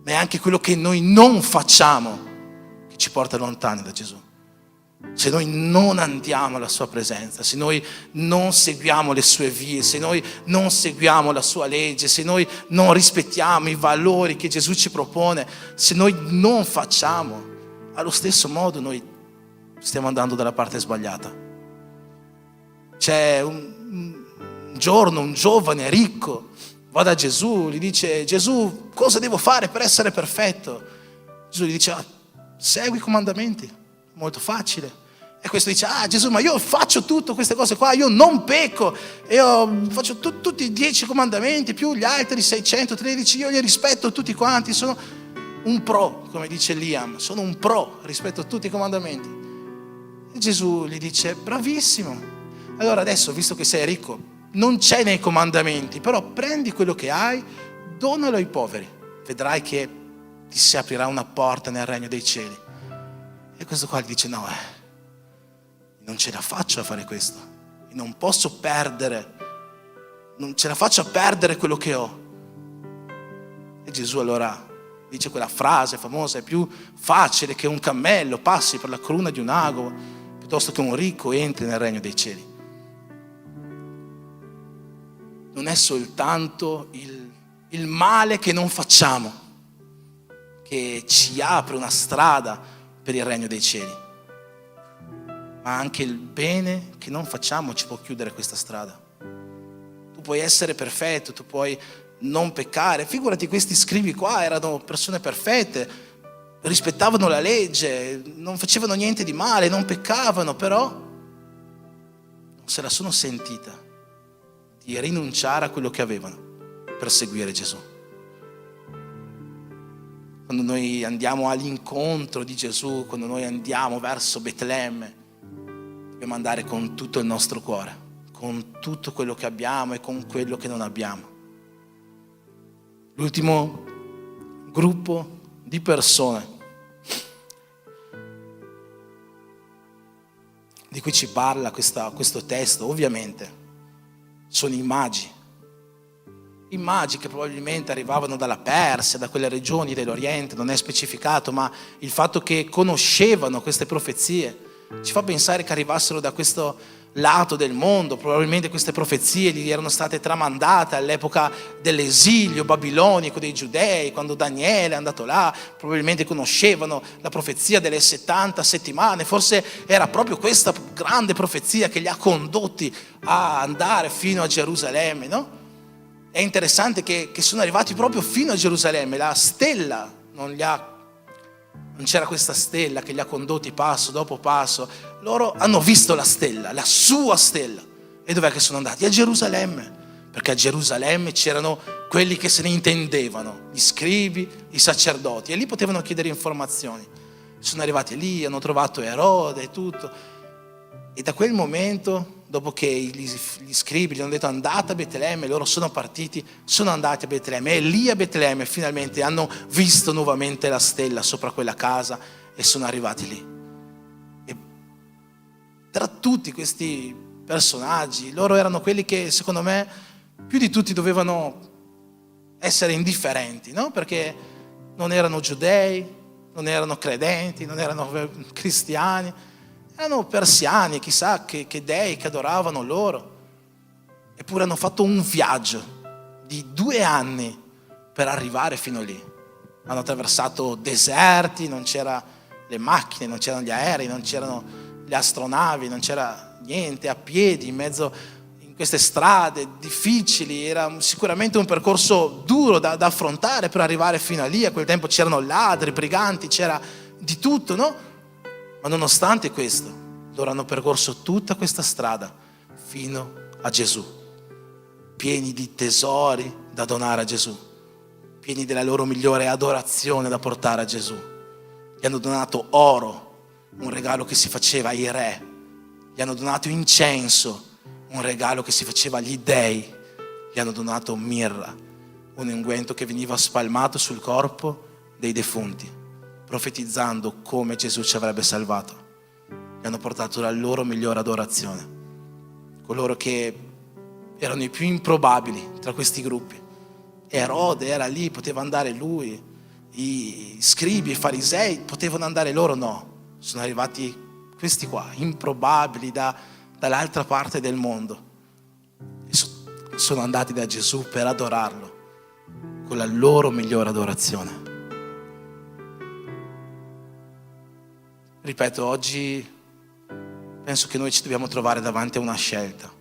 ma è anche quello che noi non facciamo che ci porta lontani da Gesù. Se noi non andiamo alla sua presenza, se noi non seguiamo le sue vie, se noi non seguiamo la sua legge, se noi non rispettiamo i valori che Gesù ci propone, se noi non facciamo, allo stesso modo noi stiamo andando dalla parte sbagliata. C'è un giorno un giovane ricco va da Gesù, gli dice: Gesù, cosa devo fare per essere perfetto? Gesù gli dice: segui i comandamenti, molto facile. E questo dice, Gesù, ma io faccio tutte queste cose qua, io non pecco, io faccio tutti i 10 comandamenti, più gli altri 613, io li rispetto tutti quanti, sono un pro, come dice Liam, sono un pro rispetto a tutti i comandamenti. E Gesù gli dice, bravissimo, allora adesso, visto che sei ricco, non c'è nei comandamenti, però prendi quello che hai, donalo ai poveri, vedrai che ti si aprirà una porta nel regno dei cieli. E questo qua gli dice, no, non ce la faccio a fare questo, non posso perdere, non ce la faccio a perdere quello che ho. E Gesù allora dice quella frase famosa, è più facile che un cammello passi per la cruna di un ago piuttosto che un ricco entri nel regno dei cieli. Non è soltanto il male che non facciamo che ci apre una strada per il regno dei cieli, ma anche il bene che non facciamo ci può chiudere questa strada. Tu puoi essere perfetto, tu puoi non peccare. Figurati, questi scribi qua erano persone perfette, rispettavano la legge, non facevano niente di male, non peccavano, però non se la sono sentita di rinunciare a quello che avevano per seguire Gesù. Quando noi andiamo all'incontro di Gesù, quando noi andiamo verso Betlemme, dobbiamo andare con tutto il nostro cuore, con tutto quello che abbiamo e con quello che non abbiamo. L'ultimo gruppo di persone di cui ci parla questo testo, ovviamente, sono i magi. I magi che probabilmente arrivavano dalla Persia, da quelle regioni dell'Oriente, non è specificato, ma il fatto che conoscevano queste profezie ci fa pensare che arrivassero da questo lato del mondo. Probabilmente queste profezie gli erano state tramandate all'epoca dell'esilio babilonico dei giudei, quando Daniele è andato là. Probabilmente conoscevano la profezia delle 70 settimane, forse era proprio questa grande profezia che li ha condotti a andare fino a Gerusalemme, no? È interessante che sono arrivati proprio fino a Gerusalemme, la stella non c'era questa stella che li ha condotti passo dopo passo. Loro hanno visto la stella, la sua stella. E dov'è che sono andati? A Gerusalemme, perché a Gerusalemme c'erano quelli che se ne intendevano, gli scribi, i sacerdoti, e lì potevano chiedere informazioni. Sono arrivati lì, hanno trovato Erode e tutto. E da quel momento, dopo che gli scribi gli hanno detto andate a Betlemme, loro sono partiti, sono andati a Betlemme, e lì a Betlemme finalmente hanno visto nuovamente la stella sopra quella casa e sono arrivati lì. E tra tutti questi personaggi, loro erano quelli che secondo me più di tutti dovevano essere indifferenti, no? Perché non erano giudei, non erano credenti, non erano cristiani, erano persiani, chissà che dei che adoravano loro. Eppure hanno fatto un viaggio di 2 anni per arrivare fino lì. Hanno attraversato deserti, non c'erano le macchine, non c'erano gli aerei, non c'erano le astronavi, non c'era niente, a piedi, in mezzo in queste strade difficili. Era sicuramente un percorso duro da affrontare per arrivare fino a lì. A quel tempo c'erano ladri, briganti, c'era di tutto, no? Ma nonostante questo, loro hanno percorso tutta questa strada fino a Gesù, pieni di tesori da donare a Gesù, pieni della loro migliore adorazione da portare a Gesù. Gli hanno donato oro, un regalo che si faceva ai re. Gli hanno donato incenso, un regalo che si faceva agli dei. Gli hanno donato mirra, un unguento che veniva spalmato sul corpo dei defunti, profetizzando come Gesù ci avrebbe salvato. Gli hanno portato la loro migliore adorazione, coloro che erano i più improbabili tra questi gruppi. Erode era lì, poteva andare lui, i scribi, i farisei potevano andare loro, no. Sono arrivati questi qua, improbabili dall'altra parte del mondo, e sono andati da Gesù per adorarlo con la loro migliore adorazione. Ripeto, oggi penso che noi ci dobbiamo trovare davanti a una scelta.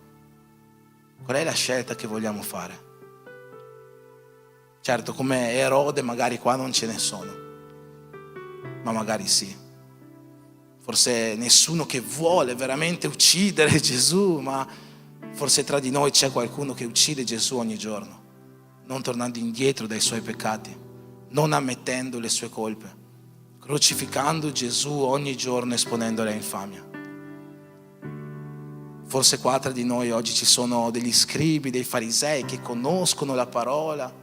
Qual è la scelta che vogliamo fare? Certo, come Erode magari qua non ce ne sono, ma magari sì. forse nessuno che vuole veramente uccidere Gesù, ma forse tra di noi c'è qualcuno che uccide Gesù ogni giorno, non tornando indietro dai suoi peccati, non ammettendo le sue colpe, crocificando Gesù ogni giorno, esponendolo all'infamia. Forse qua tra di noi oggi ci sono degli scribi, dei farisei che conoscono la parola,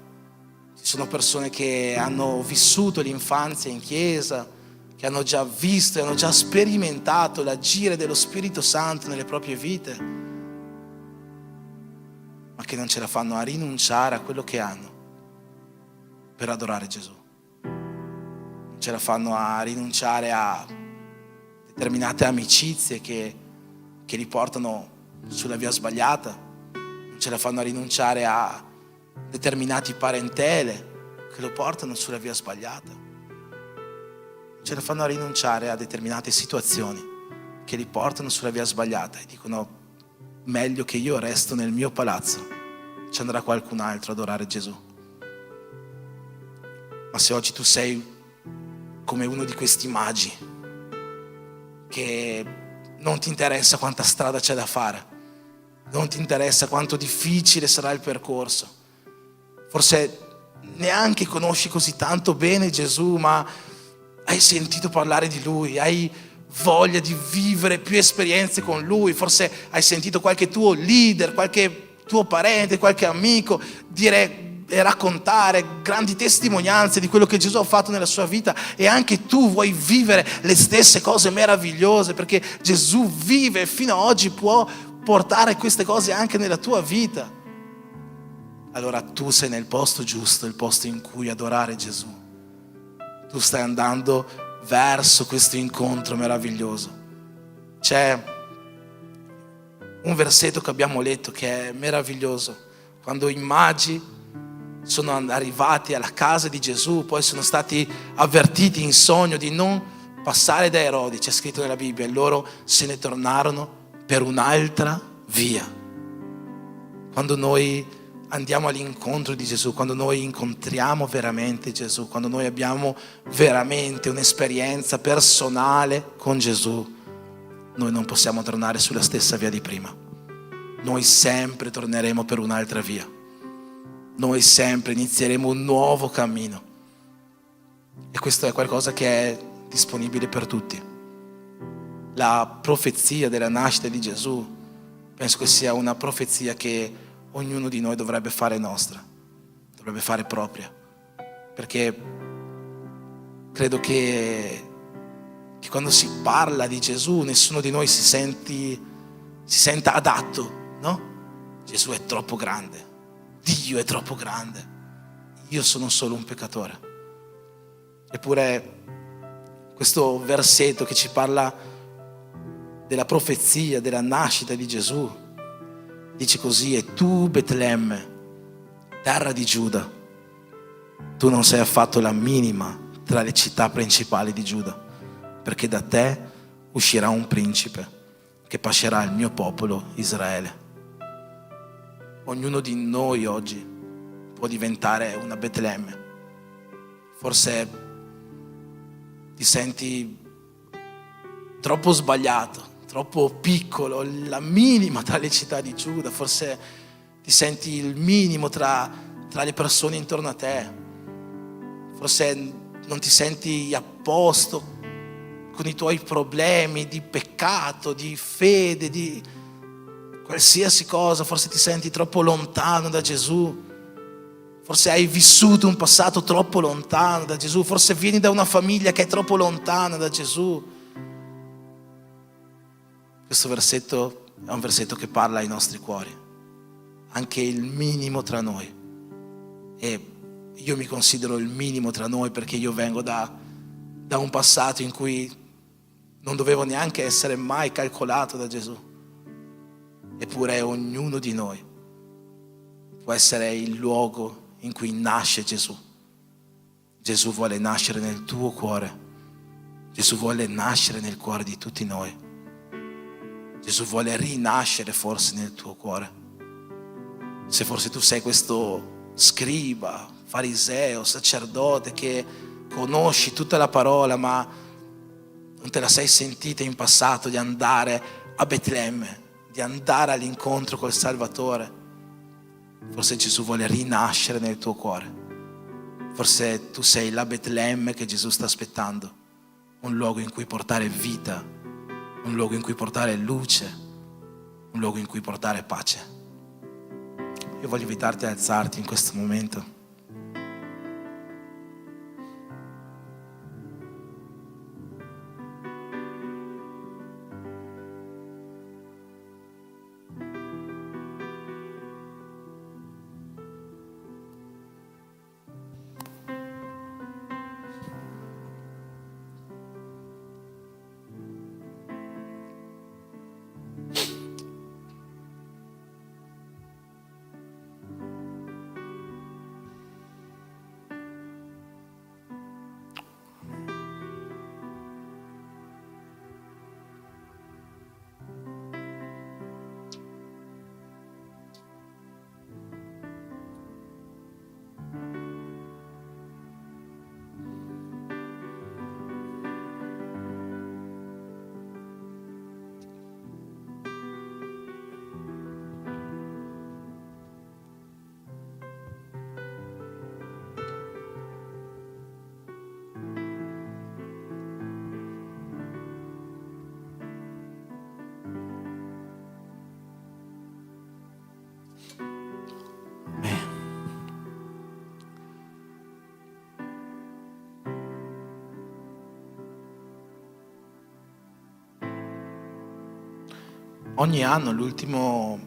ci sono persone che hanno vissuto l'infanzia in chiesa, che hanno già visto e hanno già sperimentato l'agire dello Spirito Santo nelle proprie vite, ma che non ce la fanno a rinunciare a quello che hanno per adorare Gesù. Non ce la fanno a rinunciare a determinate amicizie che li portano sulla via sbagliata, non ce la fanno a rinunciare a determinati parentele che lo portano sulla via sbagliata, non ce la fanno a rinunciare a determinate situazioni che li portano sulla via sbagliata e dicono: meglio che io resto nel mio palazzo, ci andrà qualcun altro ad adorare Gesù. Ma se oggi tu sei come uno di questi magi che non ti interessa quanta strada c'è da fare, non ti interessa quanto difficile sarà il percorso, forse neanche conosci così tanto bene Gesù, ma hai sentito parlare di Lui, hai voglia di vivere più esperienze con Lui, forse hai sentito qualche tuo leader, qualche tuo parente, qualche amico dire e raccontare grandi testimonianze di quello che Gesù ha fatto nella sua vita, e anche tu vuoi vivere le stesse cose meravigliose perché Gesù vive e fino ad oggi può portare queste cose anche nella tua vita. Allora tu sei nel posto giusto, il posto in cui adorare Gesù. Tu stai andando verso questo incontro meraviglioso. C'è un versetto che abbiamo letto che è meraviglioso, quando i magi sono arrivati alla casa di Gesù, poi sono stati avvertiti in sogno di non passare da Erode, c'è scritto nella Bibbia, e loro se ne tornarono per un'altra via. Quando noi andiamo all'incontro di Gesù, quando noi incontriamo veramente Gesù, quando noi abbiamo veramente un'esperienza personale con Gesù, noi non possiamo tornare sulla stessa via di prima. Noi sempre torneremo per un'altra via. Noi sempre inizieremo un nuovo cammino. E questo è qualcosa che è disponibile per tutti. La profezia della nascita di Gesù penso che sia una profezia che ognuno di noi dovrebbe fare nostra, dovrebbe fare propria, perché credo che quando si parla di Gesù nessuno di noi si senta adatto, no? Gesù è troppo grande, Dio è troppo grande, io sono solo un peccatore. Eppure questo versetto che ci parla della profezia, della nascita di Gesù, dice così: e tu Betlemme, terra di Giuda, tu non sei affatto la minima tra le città principali di Giuda, perché da te uscirà un principe che pascerà il mio popolo Israele. Ognuno di noi oggi può diventare una Betlemme. Forse ti senti troppo sbagliato, troppo piccolo, la minima tra le città di Giuda, forse ti senti il minimo tra le persone intorno a te, forse non ti senti a posto con i tuoi problemi di peccato, di fede, di qualsiasi cosa, forse ti senti troppo lontano da Gesù, forse hai vissuto un passato troppo lontano da Gesù, forse vieni da una famiglia che è troppo lontana da Gesù. Questo versetto è un versetto che parla ai nostri cuori, anche il minimo tra noi. E io mi considero il minimo tra noi perché io vengo da un passato in cui non dovevo neanche essere mai calcolato da Gesù. Eppure ognuno di noi può essere il luogo in cui nasce Gesù. Gesù vuole nascere nel tuo cuore. Gesù vuole nascere nel cuore di tutti noi. Gesù vuole rinascere forse nel tuo cuore. Se forse tu sei questo scriba, fariseo, sacerdote che conosci tutta la parola ma non te la sei sentita in passato di andare a Betlemme, di andare all'incontro col Salvatore. Forse Gesù vuole rinascere nel tuo cuore. Forse tu sei la Betlemme che Gesù sta aspettando, un luogo in cui portare vita, un luogo in cui portare luce, un luogo in cui portare pace. Io voglio invitarti ad alzarti in questo momento. Ogni anno, l'ultimo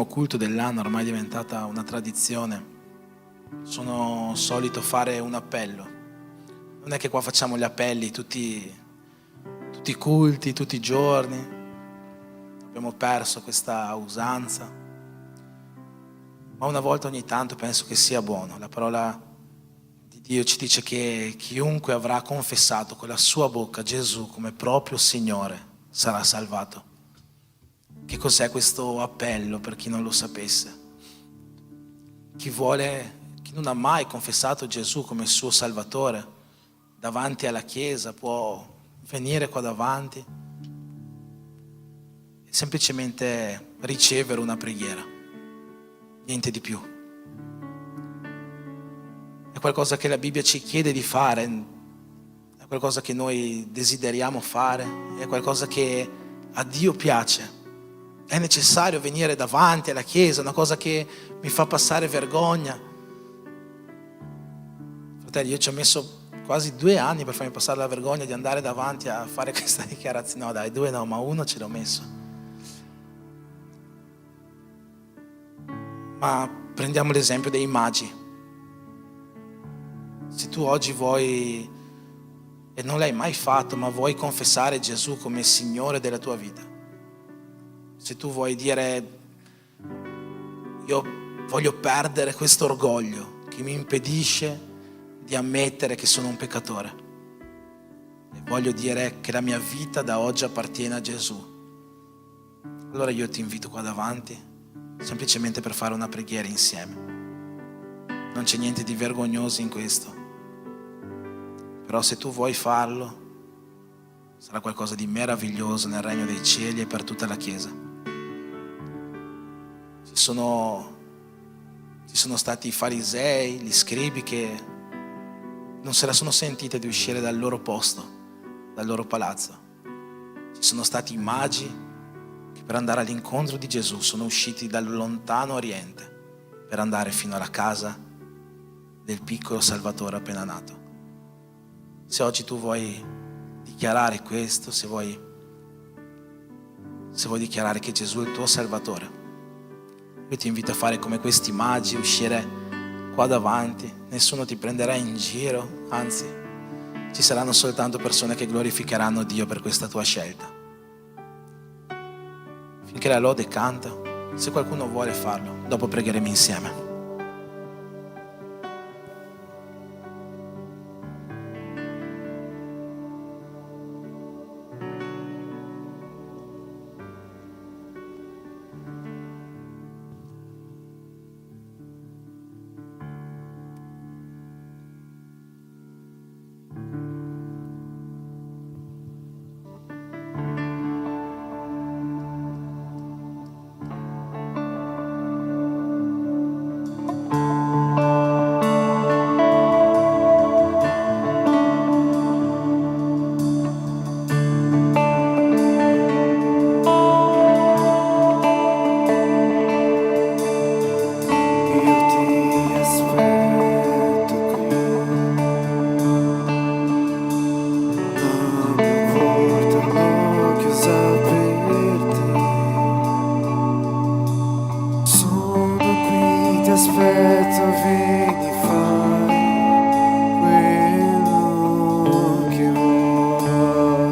culto dell'anno, ormai è diventata una tradizione. Sono solito fare un appello. Non è che qua facciamo gli appelli tutti i culti, tutti i giorni. Abbiamo perso questa usanza. Ma una volta ogni tanto penso che sia buono. La parola di Dio ci dice che chiunque avrà confessato con la sua bocca Gesù come proprio Signore sarà salvato. Che cos'è questo appello, per chi non lo sapesse? Chi non ha mai confessato Gesù come suo Salvatore davanti alla Chiesa può venire qua davanti e semplicemente ricevere una preghiera, niente di più. È qualcosa che la Bibbia ci chiede di fare, è qualcosa che noi desideriamo fare, è qualcosa che a Dio piace. È necessario venire davanti alla Chiesa, è una cosa che mi fa passare vergogna. Fratelli, io ci ho messo quasi 2 anni per farmi passare la vergogna di andare davanti a fare questa dichiarazione. No dai, 2 no, ma 1 ce l'ho messo. Ma prendiamo l'esempio dei magi. Se tu oggi vuoi, e non l'hai mai fatto, ma vuoi confessare Gesù come Signore della tua vita, se tu vuoi dire io voglio perdere questo orgoglio che mi impedisce di ammettere che sono un peccatore e voglio dire che la mia vita da oggi appartiene a Gesù, allora io ti invito qua davanti semplicemente per fare una preghiera insieme. Non c'è niente di vergognoso in questo, però se tu vuoi farlo sarà qualcosa di meraviglioso nel regno dei cieli e per tutta la Chiesa. Ci sono stati i farisei, gli scribi che non se la sono sentita di uscire dal loro posto, dal loro palazzo. Ci sono stati i magi che per andare all'incontro di Gesù sono usciti dal lontano Oriente per andare fino alla casa del piccolo Salvatore appena nato. Se oggi tu vuoi dichiarare questo, se vuoi dichiarare che Gesù è il tuo Salvatore, io ti invito a fare come questi magi, uscire qua davanti, nessuno ti prenderà in giro, anzi ci saranno soltanto persone che glorificheranno Dio per questa tua scelta. Finché la lode canta, se qualcuno vuole farlo, dopo pregheremo insieme. aspetto, vieni, fai quello che vuoi.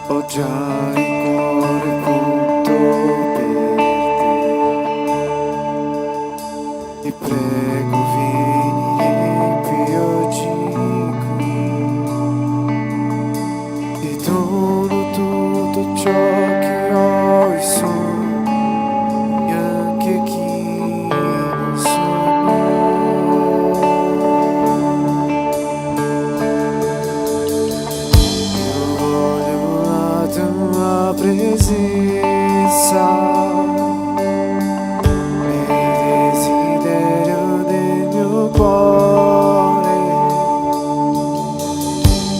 Ho già il cuore pronto per te. Ti prego, vieni, riempi oggi qui. Ti dono tutto ciò che ho e sogni, anche chi non sogna. Io voglio la tua presenza, il desiderio del mio cuore.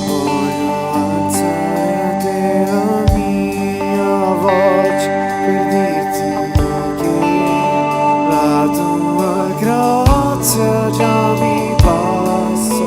Voglio alzare a te la mia voce per dirti che la tua grazia già mi basta.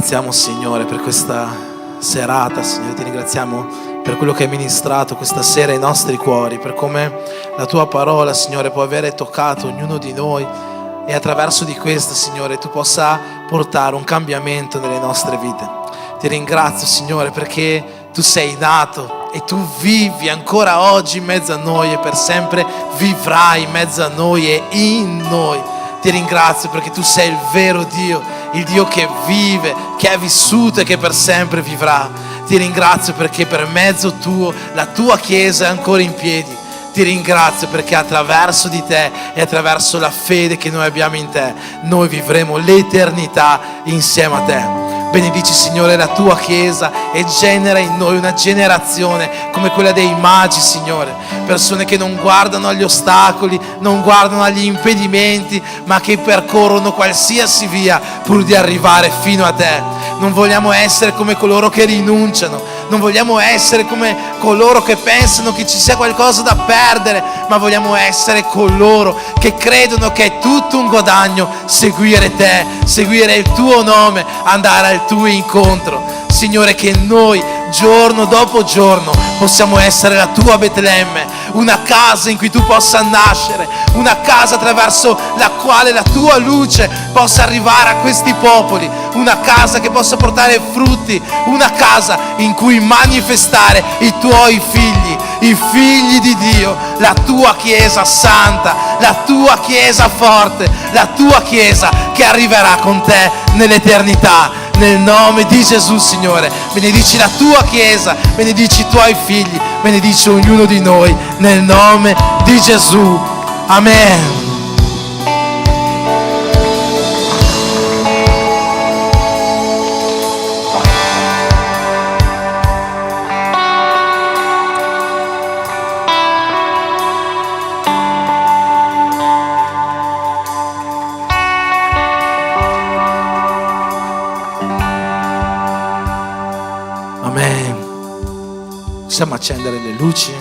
ringraziamo, Signore, per questa serata, Signore. Ti ringraziamo per quello che hai ministrato questa sera ai nostri cuori, per come la tua parola, Signore, può avere toccato ognuno di noi e attraverso di questa, Signore, tu possa portare un cambiamento nelle nostre vite. Ti ringrazio, Signore, perché tu sei nato e tu vivi ancora oggi in mezzo a noi e per sempre vivrai in mezzo a noi e in noi. Ti ringrazio perché tu sei il vero Dio, il Dio che vive, che è vissuto e che per sempre vivrà. Ti ringrazio perché per mezzo tuo la tua Chiesa è ancora in piedi. Ti ringrazio perché attraverso di te e attraverso la fede che noi abbiamo in te, noi vivremo l'eternità insieme a te. Benedici, Signore, la tua Chiesa e genera in noi una generazione come quella dei magi, Signore. Persone che non guardano agli ostacoli, non guardano agli impedimenti, ma che percorrono qualsiasi via pur di arrivare fino a te. Non vogliamo essere come coloro che rinunciano, non vogliamo essere come coloro che pensano che ci sia qualcosa da perdere, ma vogliamo essere coloro che credono che è tutto un guadagno seguire te, seguire il tuo nome, andare al tuo incontro. Signore, che noi giorno dopo giorno possiamo essere la tua Betlemme, una casa in cui tu possa nascere, una casa attraverso la quale la tua luce possa arrivare a questi popoli, una casa che possa portare frutti, una casa in cui manifestare i tuoi figli, i figli di Dio, la tua Chiesa santa, la tua Chiesa forte, la tua Chiesa che arriverà con te nell'eternità. Nel nome di Gesù, Signore, benedici la tua Chiesa, benedici i tuoi figli, benedici ognuno di noi, nel nome di Gesù. Amen. Possiamo accendere le luci.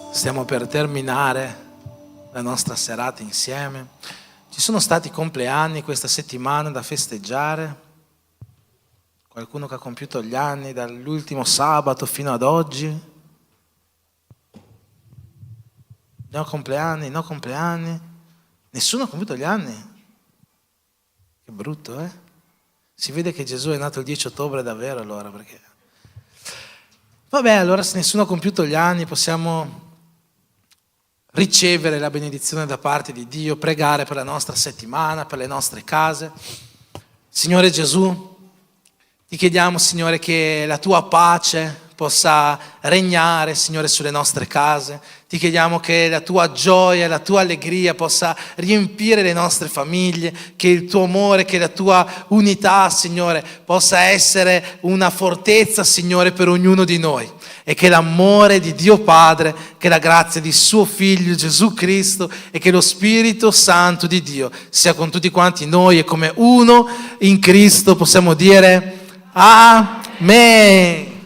Stiamo per terminare la nostra serata insieme. Ci sono stati compleanni questa settimana da festeggiare. Qualcuno che ha compiuto gli anni dall'ultimo sabato fino ad oggi. No compleanni, no compleanni. Nessuno ha compiuto gli anni. Che brutto, eh? Si vede che Gesù è nato il 10 ottobre davvero allora, perché... Vabbè, allora se nessuno ha compiuto gli anni possiamo ricevere la benedizione da parte di Dio, pregare per la nostra settimana, per le nostre case. Signore Gesù, ti chiediamo, Signore, che la tua pace possa regnare, Signore, sulle nostre case. Ti chiediamo che la tua gioia, la tua allegria possa riempire le nostre famiglie, che il tuo amore, che la tua unità, Signore, possa essere una fortezza, Signore, per ognuno di noi. E che l'amore di Dio Padre, che la grazia di suo Figlio Gesù Cristo e che lo Spirito Santo di Dio sia con tutti quanti noi e come uno in Cristo possiamo dire Amen.